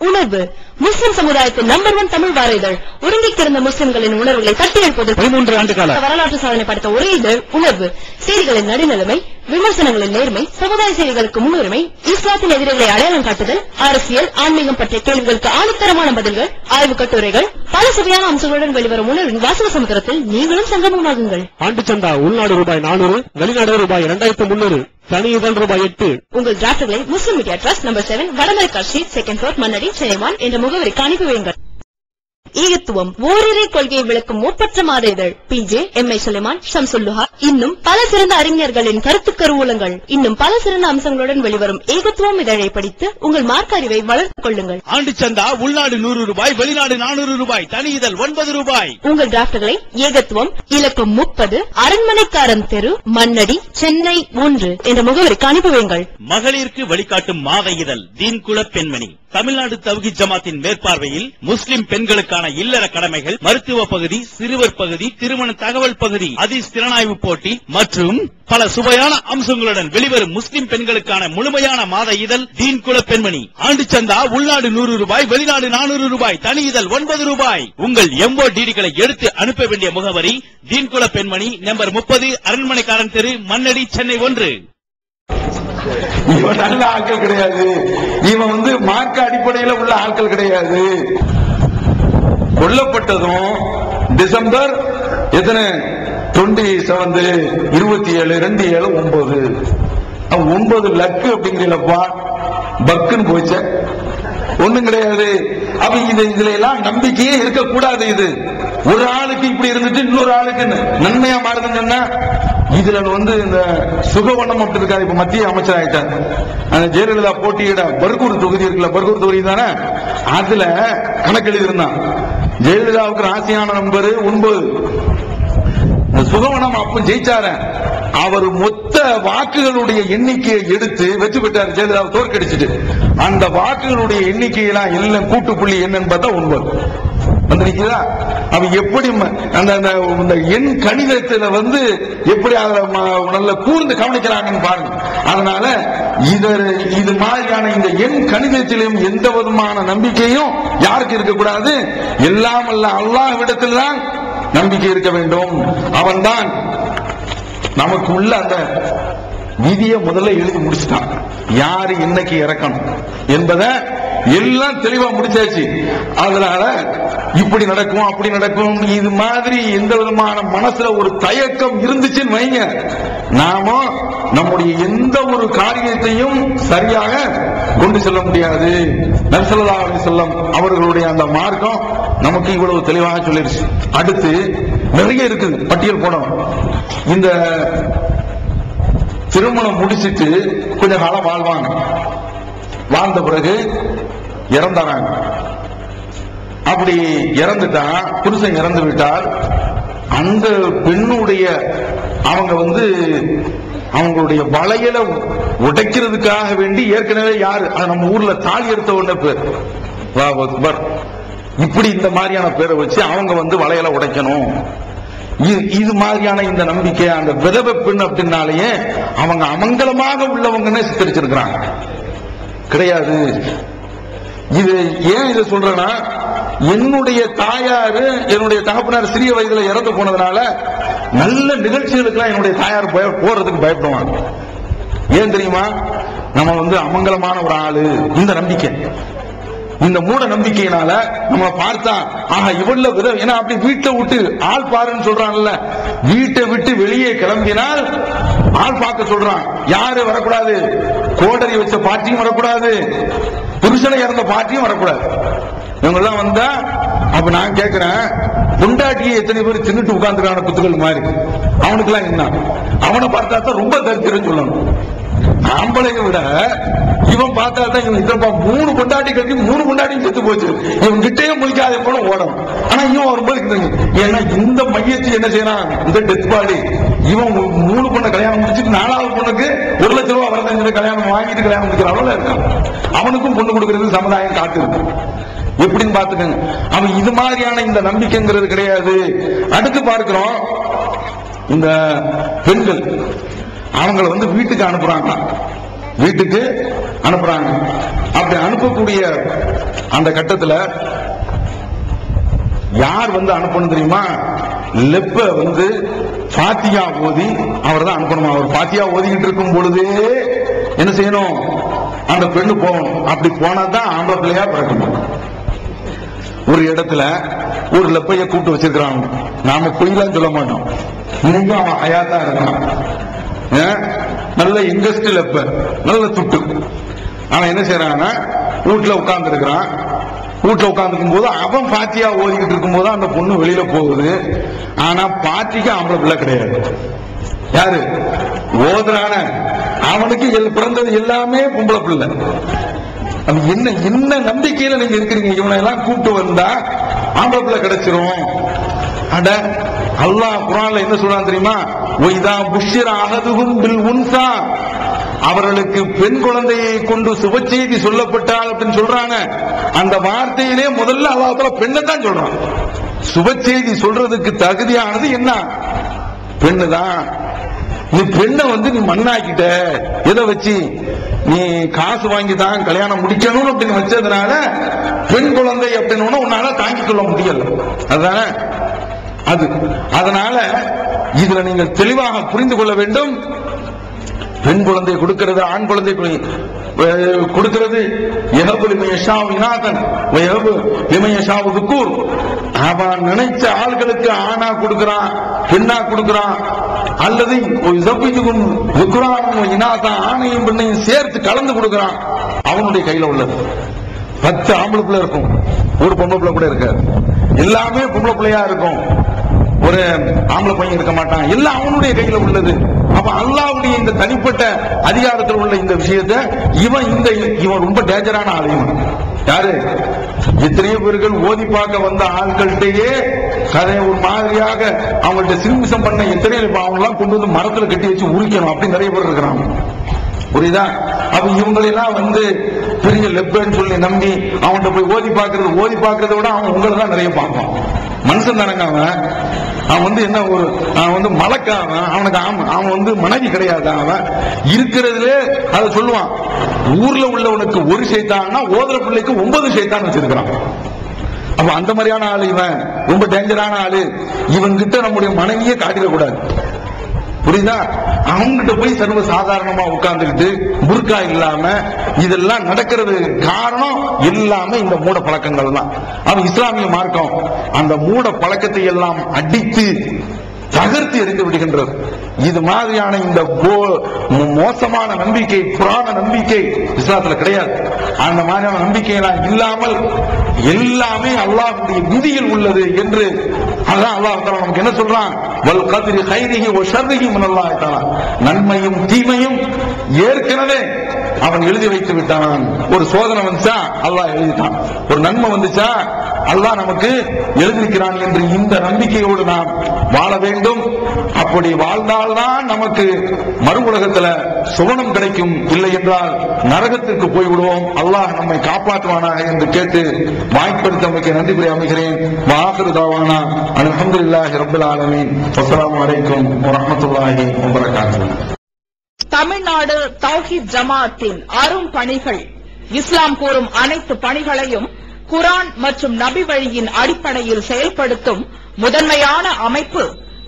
உணர்வு முஸ்லிம் சமுதாயத்தின் நம்பர் 1 தமிழ் வார இதழ். ஒருங்கிக் கிடந்த முஸ்லிம்களின் உணர்வுகளை தட்டி எழுப்பதற்கு 13 ஆண்டு கால வரலாற்று சாதனை படைத்த ஒரே இதழ் உணர்வு. செய்திகளின் நடுநிலைமை, விமர்சனங்களின் நேர்மை, சமுதாய செய்திகளுக்கு முன்னுரிமை, இஸ்லாத்தின் எதிரிகளை அடையாளம் காட்டுதல், அரசியல், ஆன்மீகம் பற்றிய கேள்விகளுக்கு ஆணித்தரமான பதில்கள், ஆய்வு கட்டுரைகள், பல சுவையான அம்சங்களுடன் வெளிவரும் உணர்வின் வாசக சமுத்திரத்தில் நீங்களும் சங்கமமாகுங்கள். ஆண்டு சந்தா உள்நாடு ரூபாய் 400, வெளிநாடு ரூபாய் 2300, தனி இதழ் ரூபாய் 8. உங்கள் டிராப்ட்களை Muslim media trust number 7 Vadamaraikka street 2nd floor Mannady Chennai 1 என்ற முகவரிக்கு அனுப்பி வையுங்கள். ஈகத்துவம் ஓரிரை கொள்கையை விளக்கும் ஒப்பற்ற மாத இதழ். PJ MI சுலைமான், ஷம்சுல்லுஹா, இன்னும் பல சிறந்த அறிஞர்களின் கருத்து கருவூலங்கள், இன்னும் பல சிறந்த அம்சங்களுடன் வெளிவரும் ஏகத்துவம் இதழை படித்து உங்கள் மார்க்க அறிவை வளர்த்துக் கொள்ளுங்கள். ஆண்டு சந்தா உள்நாடு 100 ரூபாய், வெளிநாடு 400 ரூபாய், தனி இதழ் 9 ரூபாய். உங்கள் டிராப்ட்களை ஏகத்துவம் இலக்கம் 30 அரண்மனைக்காரன் தெரு மன்னடி சென்னை 1 என்ற முகவரிக்கு அனுப்பி வையுங்கள். மகளிருக்கு வழிகாட்டும் மாத இதழ் தீன்குல பெண்மணி. தமிழ்நாடு தவ்ஹீத் ஜமாத்தின் மேற்பார்வையில் முஸ்லிம் பெண்களுக்கான இல்லற கடமைகள், மருத்துவ பகுதி, சிறுவர் பகுதி, திருமண தகவல் பகுதி, ஹதீஸ் திறனாய்வு போட்டி மற்றும் பல சுவையான அம்சங்களுடன் வெளிவரும் முஸ்லிம் பெண்களுக்கான முழுமையான மாத இதழ் தீன்குல பெண்மணி. ஆண்டு சந்தா உள்நாடு 100 ரூபாய், வெளிநாடு 400 ரூபாய், தனி இதழ் 9 ரூபாய். உங்கள் MODDகளை எடுத்து அனுப்ப வேண்டிய முகவரி தீன்குல பெண்மணி, நம்பர் 30, அரண்மனைக்காரன் தெரு, மன்னடி, சென்னை 1. இவன் நல்ல ஆட்கள் கிடையாது. இவன் வந்து மார்க்க அடிப்படையில் உள்ள ஆட்கள் கிடையாது. கொல்லப்பட்டதும் டிசம்பர் எத்தனை 27 27 9 லக்கு அப்படிங்கிறப்பா பக்குன்னு போச்ச ஒண்ணும் கிடையாது. அப்ப இதுல எல்லாம் நம்பிக்கையே இருக்கக்கூடாது. இது ஒரு ஆளுக்கு இப்படி இருந்துட்டு இன்னொரு ஆளுக்கு நன்மையா மாறுதுன்னு சொன்னா இதுல வந்து இந்த சுகவண்ணம் அப்படி இருக்காது. இப்ப மத்திய அமைச்சர் ஆயிட்டார். அந்த ஜெயலலிதா போட்டியிட பர்கூர் தொகுதி இருக்குல்ல, பர்கூர் தொகுதி தானே, அதுல கணக்கு எழுதியிருந்தான். ஜெயலலிதாவுக்கு ராசியான நம்பர் 9. சுகவனம் அப்ப ஜெயிச்சார அவர் மொத்த வாக்குகளுடைய எண்ணிக்கையை எடுத்து வெற்றி பெற்றார். ஜெயலலிதா தோற்கடிச்சிட்டு அந்த வாக்குகளுடைய எண்ணிக்கையெல்லாம் எல்லாம் கூட்டுப்புள்ளி என்னன்னு பார்த்தா 9 வந்திருக்கிறா. அவ எப்படி அந்த எண் கணிதத்துல வந்து எப்படி நல்ல கூர்ந்து கவனிக்கிறாங்கன்னு பாருங்க. அதனால இது மாதிரியான இந்த எண் கணிதத்திலும் எந்த விதமான நம்பிக்கையும் யாருக்கு இருக்கக்கூடாது. எல்லாம் அல்ல அல்லாஹ்விடத்தில் தான் நம்பிக்கை இருக்க வேண்டும். அவன்தான் நமக்கு உள்ள அந்த விதியை முதல்ல எழுதி முடிச்சுட்டான். யாரு இன்னைக்கு இறக்கணும் என்பதை எல்லாம் தெளிவா முடிச்சாச்சு. அதனால இப்படி நடக்கும் அப்படி நடக்கும் இது மாதிரி எந்த விதமான மனசுல ஒரு தயக்கம் இருந்துச்சுன்னு வைங்க, நாம நம்முடைய எந்த ஒரு காரியத்தையும் சரியாக கொண்டு செல்ல முடியாது. நபி ஸல்லல்லாஹு அலைஹி வஸல்லம் அவர்களுடைய அந்த மார்க்கம் நமக்கு இவ்வளவு தெளிவாக சொல்லிருச்சு. அடுத்து நிறைய இருக்குது, பட்டியல் போடணும். இந்த திருமணம் முடிச்சிட்டு கொஞ்ச காலம் வாழ்வாங்க. வாழ்ந்த பிறகு இறந்தாங்க. அப்படி இறந்துட்டா, புருஷன் இறந்து விட்டால் அந்த பெண்ணுடைய அவங்க வந்து அவங்களுடைய வளையல உடைக்கிறதுக்காக வேண்டி ஏற்கனவே யாரு நம்ம ஊர்ல தாலி எடுத்த உடனே பேர் இப்படி இந்த மாதிரியான பேரை வச்சு அவங்க வந்து வளையல உடைக்கணும். இது மாதிரியான இந்த நம்பிக்கை அந்த விதவை பெண் அப்படின்னாலேயே அவங்க அமங்கலமாக உள்ளவங்கன்னு சித்தரிச்சிருக்கிறாங்க. கிடையாது. இது ஏன் இதை சொல்றேன்னா, என்னுடைய தாயாரு என்னுடைய தகப்பனார் சிறிய வயதுல இறந்து போனதுனால நல்ல நிகழ்ச்சிகளுக்கெல்லாம் என்னுடைய தாயார் போறதுக்கு பயப்படுவாங்க. ஏன் தெரியுமா? நம்ம வந்து அமங்கலமான ஒரு ஆளு, இந்த நம்பிக்கை. இந்த மூட நம்பிக்கையினால நம்ம பார்த்தா ஆஹா இவள்ல வித, ஏன்னா அப்படி வீட்டை விட்டு ஆள் பாருன்னு சொல்றான்ல, வீட்டை விட்டு வெளியே கிளம்பினால் ஆள் பார்க்க சொல்றான். யாரு வரக்கூடாது? கோடரி வச்ச பாட்டியும் வரக்கூடாது, புருஷனை இறந்த பாட்டியும் வரக்கூடாது. இவங்க எல்லாம் வந்தா அப்ப நான் கேட்கிறேன், பொண்டாட்டியை எத்தனை பேர் தின்னுட்டு உட்கார்ந்துருக்கான குத்துக்கள் மாதிரி, அவனுக்கு எல்லாம் என்ன? அவனை பார்த்தா தான் ரொம்ப தரித்திரம் சொல்லணும். ஆம்பளைங்க விட இவன் பார்த்தா தான் இவன் இதப்பா 3 பொண்டாட்டி கட்டி 3 பொண்டாட்டியும் செத்து போச்சு, இவன் கிட்டே முடிக்காத போல ஓடும். ஆனா இவன் வரும்போது ஏன்னா இந்த மையத்தை என்ன செய்யறான், இந்த டெத் பாடி இவன் 3 பொண்ணை கல்யாணம் முடிச்சுட்டு 4வது பொண்ணுக்கு 1 லட்சம் ரூபாய் வரதஞ்சு கல்யாணம் வாங்கிட்டு கல்யாணம் முடிக்கிற அளவுல இருக்கான். அவனுக்கும் பொண்ணு கொடுக்கறது சமுதாயம் காத்து இருக்கு. எப்படின்னு பாத்துக்கங்க. அவன் இது மாதிரியான இந்த நம்பிக்கைங்கிறது கிடையாது. அடுத்து பார்க்கிறோம், இந்த பெண்கள் அவங்களை வீட்டுக்கு அனுப்புறாங்க, வீட்டுக்கு அனுப்புறாங்க. அப்படி அனுப்பக்கூடிய அந்த கட்டத்துல யார் அனுப்பணும் தெரியுமா? லெப்ப பாத்தியா ஓதி அவர் தான் அனுப்பணுமா. அவர் பாத்தியா ஓதிக்கிட்டு இருக்கும் பொழுதே என்ன செய்யணும், அந்த பெண்ணு போகணும். அப்படி போனா தான் ஆம்பளை பிள்ளையா பிறக்கணும். ஒரு இடத்துல ஒரு லெப்பைய கூப்பிட்டு வச்சிருக்கிறாங்க, நாம பொய்லாம் சொல்ல மாட்டோம், இன்னைக்கும் அவன் ஹயாத்தா இருக்கான், நல்ல இன்ட்ரெஸ்ட் லெப்ப, நல்ல துட்டு. அவன் என்ன செய்யறான்னா வீட்டுல உட்கார்ந்து இருக்கிறான். வீட்டுல உட்கார்ந்துக்கும் போது அவன் பாத்தியா ஓதிக்கிட்டு இருக்கும் போது அந்த பொண்ணு வெளியில போகுது. ஆனா பாட்டிக்கு ஆம்பளை பிள்ளை கிடையாது. யாரு ஓதுறான அவனுக்கு பிறந்தது எல்லாமே பொம்பளை பிள்ளை. என்ன என்ன நம்பிக்கையில நீங்க இருக்கிறீங்க? இவனை எல்லாம் கூப்பிட்டு வந்தா ஆம்பளை பிள்ளை கிடைச்சிரும். அட அல்லாஹ் குர்ஆன்ல என்ன சொல்றான் தெரியுமா? வைதா புஷ்ஷிர அஹதுஹும் பில் உன்ஸா, அவர்களுக்கு பெண் குழந்தையை கொண்டு சுப செய்தி சொல்லப்பட்டால் அப்படின்னு சொல்றாங்க. அந்த வார்த்தையிலே முதல்ல அல்லாஹ் தஆலா பெண்ணை தான் சொல்றான். சுப செய்தி சொல்றதுக்கு தகுதியானது என்ன? பெண்ணு தான். நீ பெண்ணை நீ மண்ணாக்கிட்ட, எதை வச்சு? நீ காசு வாங்கி தான் கல்யாணம் முடிக்கணும் அப்படின்னு வச்சதுனால பெண் குழந்தை அப்படின்னு உன்னால தாங்கிக் கொள்ள முடியல. அதுதானே அது. அதனால இதுல நீங்கள் தெளிவாக புரிந்து கொள்ள வேண்டும். பெண் குழந்தை கொடுக்கிறது, ஆண் குழந்தை கொடுக்கிறது, அவன் நினைச்ச ஆள்களுக்கு ஆணா கொடுக்கிறான், பெண்ணா கொடுக்கிறான், அல்லது ஆணையும் பெண்ணையும் சேர்த்து கலந்து கொடுக்கிறான். அவனுடைய கையில உள்ளது. 10 ஆம்பளை பிள்ளை இருக்கும், ஒரு பொம்பளை பிள்ளை கூட இருக்காது. எல்லாமே பொம்பளை பிள்ளையா இருக்கும், ஒரு ஆம்பளை பையன் இருக்க மாட்டான். எல்லாம் அவனுடைய கையில உள்ளது. அப்ப அல்லாஹ்வுடைய இந்த தனிப்பட்ட அதிகாரத்தில் உள்ள இந்த விஷயத்தை இவன் ரொம்ப டேஞ்சரான ஆள். யாரு? எத்தனையோ பேர்கள் ஓதி பார்க்க வந்த ஆட்கள்கிட்டயே கதையை ஒரு மாதிரியாக அவங்கள்ட்ட சிறுமிசம் பண்ண எத்தனையோ அவங்க எல்லாம் கொண்டு மரத்துல கட்டி வச்சு உரிக்கணும் அப்படி நிறைய பேர் இருக்கிறாங்க. புரியுதா? அப்ப இவங்களெல்லாம் பெரிய லெப்பன்னு சொல்லி நம்பி அவன்கிட்ட போய் ஓதி பார்க்கறத விட அவன் உங்களை தான் நிறைய பார்ப்பான். மனுஷன் தானங்க அவன் என்ன அவன் மலக்காவன், அவனுக்கு அவன் மனைவி கிடையாது. அவன் இருக்கிறதுல அதை சொல்லுவான், ஊர்ல உள்ளவனுக்கு ஒரு சைத்தான்னா ஓதுற பிள்ளைக்கு 9 சைத்தான் வச்சிருக்கிறான். அப்ப அந்த மாதிரியான ஆளு இவன், ரொம்ப டேஞ்சரான ஆளு. இவன் கிட்ட நம்முடைய மனைவியே காட்டிடக்கூடாது. புரியுதா? அவங்ககிட்ட போய் சர்வ சாதாரணமா உட்கார்ந்துக்கிட்டு புர்கா இல்லாம இதெல்லாம் நடக்கிறது காரணம் எல்லாமே இந்த மூட பழக்கங்கள் தான். அவன் இஸ்லாமிய மார்க்கம் அந்த மூட பழக்கத்தை எல்லாம் அடித்து தகர்த்து எறிந்து விடுகின்றது. இது மாதிரியான இந்த மோசமான நம்பிக்கை, புராண நம்பிக்கை இஸ்லாத்துல கிடையாது. அந்த மாதிரியான நம்பிக்கையெல்லாம் இல்லாமல் எல்லாமே அல்லாஹ்வுடைய விதியில் உள்ளது என்று அதான் அல்லாஹ் தஆலா நமக்கு என்ன சொல்றான்? வல் கத்ரி கைரிஹி வ ஷர்ரிஹி மினல்லாஹி தஆலா, நன்மையும் தீமையும் ஏற்கனவே அவன் எழுதி வைத்து விட்டான். ஒரு சோதனை வந்துச்சா அல்லாஹ் எழுதிட்டான், ஒரு நன்மை வந்துச்சா அல்லாஹ் நமக்கு எழுதியிருக்கிறான் என்று இந்த நம்பிக்கையோடு நாம் வாழ வேண்டும். அப்படி வாழ்ந்தால்தான் நமக்கு மறு உலகத்துல சுவனம் கிடைக்கும், இல்லை என்றால் நரகத்திற்கு போய்விடுவோம். அல்லாஹ் நம்மை காப்பாற்றுவானாக என்று கேட்டு வாய்ப்பளித்தமைக்கு நன்றி கூறி அமைகிறேன். வாஹிரு தாவானா அல்ஹம்துலில்லாஹி ரப்பில் ஆலமீன். அஸ்ஸலாமு அலைக்கும் வரஹ்மத்துல்லாஹி வபரகாத்துஹு. தமிழ்நாடு தௌஹீத் ஜமாஅத்தின் அரும் பணிகள். இஸ்லாம் கூறும் அனைத்து பணிகளையும் குர்ஆன் மற்றும் நபி வழியின் அடிப்படையில் செயல்படுத்தும் முதன்மையான அமைப்பு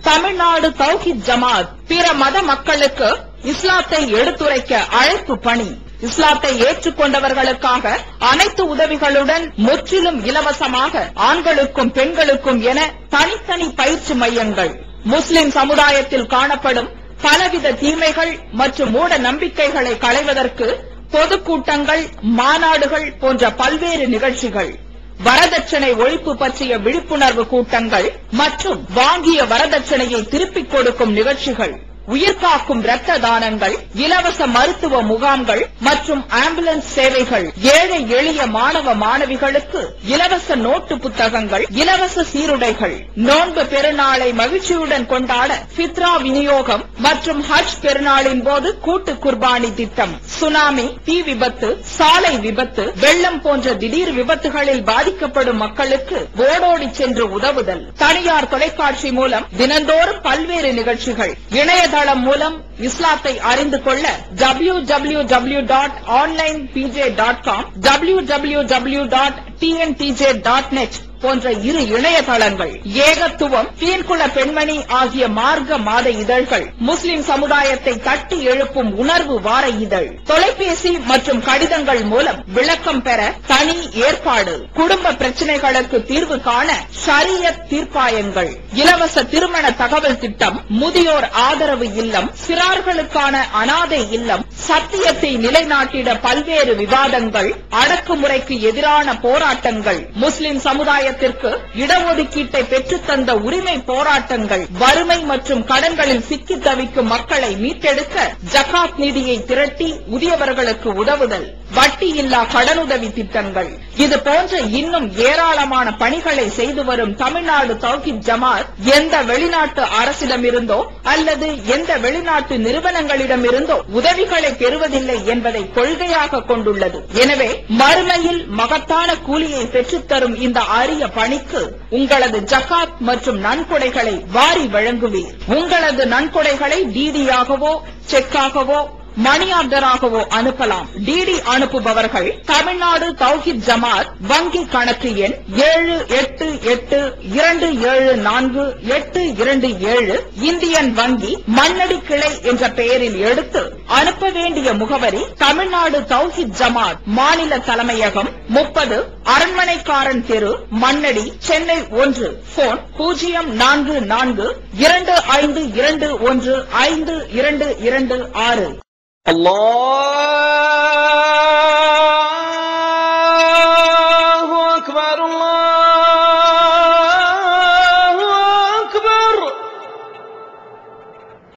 தமிழ்நாடு தௌஹீத் ஜமாஅத். பிற மத மக்களுக்கு இஸ்லாத்தை எடுத்துரைக்க அழைப்பு பணி. இஸ்லாத்தை ஏற்றுக்கொண்டவர்களுக்காக அனைத்து உதவிகளுடன் முற்றிலும் இலவசமாக ஆண்களுக்கும் பெண்களுக்கும் என தனித்தனி பயிற்சி மையங்கள். முஸ்லிம் சமுதாயத்தில் காணப்படும் பலவித தீமைகள் மற்றும் மூட நம்பிக்கைகளை களைவதற்கு பொதுக்கூட்டங்கள், மாநாடுகள் போன்ற பல்வேறு நிகழ்ச்சிகள், வரதட்சணை ஒழிப்பு பற்றிய விழிப்புணர்வு கூட்டங்கள் மற்றும் வாங்கிய வரதட்சணையை திருப்பிக் கொடுக்கும் நிகழ்ச்சிகள், உயிர்காக்கும் இரத்த தானங்கள், இலவச மருத்துவ முகாம்கள் மற்றும் ஆம்புலன்ஸ் சேவைகள், ஏழை எளிய மாணவ மாணவிகளுக்கு இலவச நோட்டு புத்தகங்கள், இலவச சீருடைகள், நோன்பு பெருநாளை மகிழ்ச்சியுடன் கொண்டாட ஃபித்ரா விநியோகம் மற்றும் ஹஜ் பெருநாளின் போது கூட்டு குர்பானி திட்டம், சுனாமி, தீ விபத்து, சாலை விபத்து, வெள்ளம் போன்ற திடீர் விபத்துகளில் பாதிக்கப்படும் மக்களுக்கு ஓடோடி சென்று உதவுதல், தனியார் தொலைக்காட்சி மூலம் தினந்தோறும் பல்வேறு நிகழ்ச்சிகள், இணையதளம் மூலம் இஸ்லாத்தை அறிந்து கொள்ள www.onlinepj.com, www.tntj.net போன்ற இரு இணையதளங்கள், ஏகத்துவம், தீன்குல பெண்மணி ஆகிய மார்க்க மாத இதழ்கள், முஸ்லிம் சமுதாயத்தை தட்டி எழுப்பும் உணர்வு வார இதழ், தொலைபேசி மற்றும் கடிதங்கள் மூலம் விளக்கம் பெற தனி ஏற்பாடு, குடும்ப பிரச்சினைகளுக்கு தீர்வு காண ஷரியத் தீர்ப்பாயங்கள், இலவச திருமண தகவல் திட்டம், முதியோர் ஆதரவு இல்லம், சிறார்களுக்கான அனாதை இல்லம், சத்தியத்தை நிலைநாட்டிட பல்வேறு விவாதங்கள், அடக்குமுறைக்கு எதிரான போராட்டங்கள், முஸ்லிம் சமுதாய இடஒதுக்கீட்டை பெற்றுத்தந்த உரிமை போராட்டங்கள், வறுமை மற்றும் கடன்களில் சிக்கி தவிக்கும் மக்களை மீட்டெடுக்க ஜகாத் நிதியை திரட்டி உரியவர்களுக்கு உதவுதல், வட்டியில்லா கடனுதவி திட்டங்கள், இது போன்ற இன்னும் ஏராளமான பணிகளை செய்து வரும் தமிழ்நாடு தௌஹீத் ஜமாத் எந்த வெளிநாட்டு அரசிடமிருந்தோ அல்லது எந்த வெளிநாட்டு நிறுவனங்களிடமிருந்தோ உதவிகளை பெறுவதில்லை என்பதை கொள்கையாக கொண்டுள்ளது. எனவே மறுமையில் மகத்தான கூலியை பெற்றுத்தரும் இந்த அரிய பணிக்கு உங்களது ஜகாத் மற்றும் நன்கொடைகளை வாரி வழங்குவீர். உங்களது நன்கொடைகளை டிடியாகவோ செக்காகவோ மணி ஆர்டராகவோ அனுப்பலாம். டிடி அனுப்புபவர்கள் தமிழ்நாடு தௌஹீத் ஜமாத் வங்கி கணக்கு எண் 7882748227 இந்தியன் வங்கி மண்ணடி கிளை என்ற பெயரில் எடுத்து அனுப்ப வேண்டிய முகவரி தமிழ்நாடு தௌஹீத் ஜமாத் மாநில தலைமையகம் 30 அரண்மனைக்காரன் தெரு, மண்ணடி, சென்னை 1. போன் 044252152226. Allah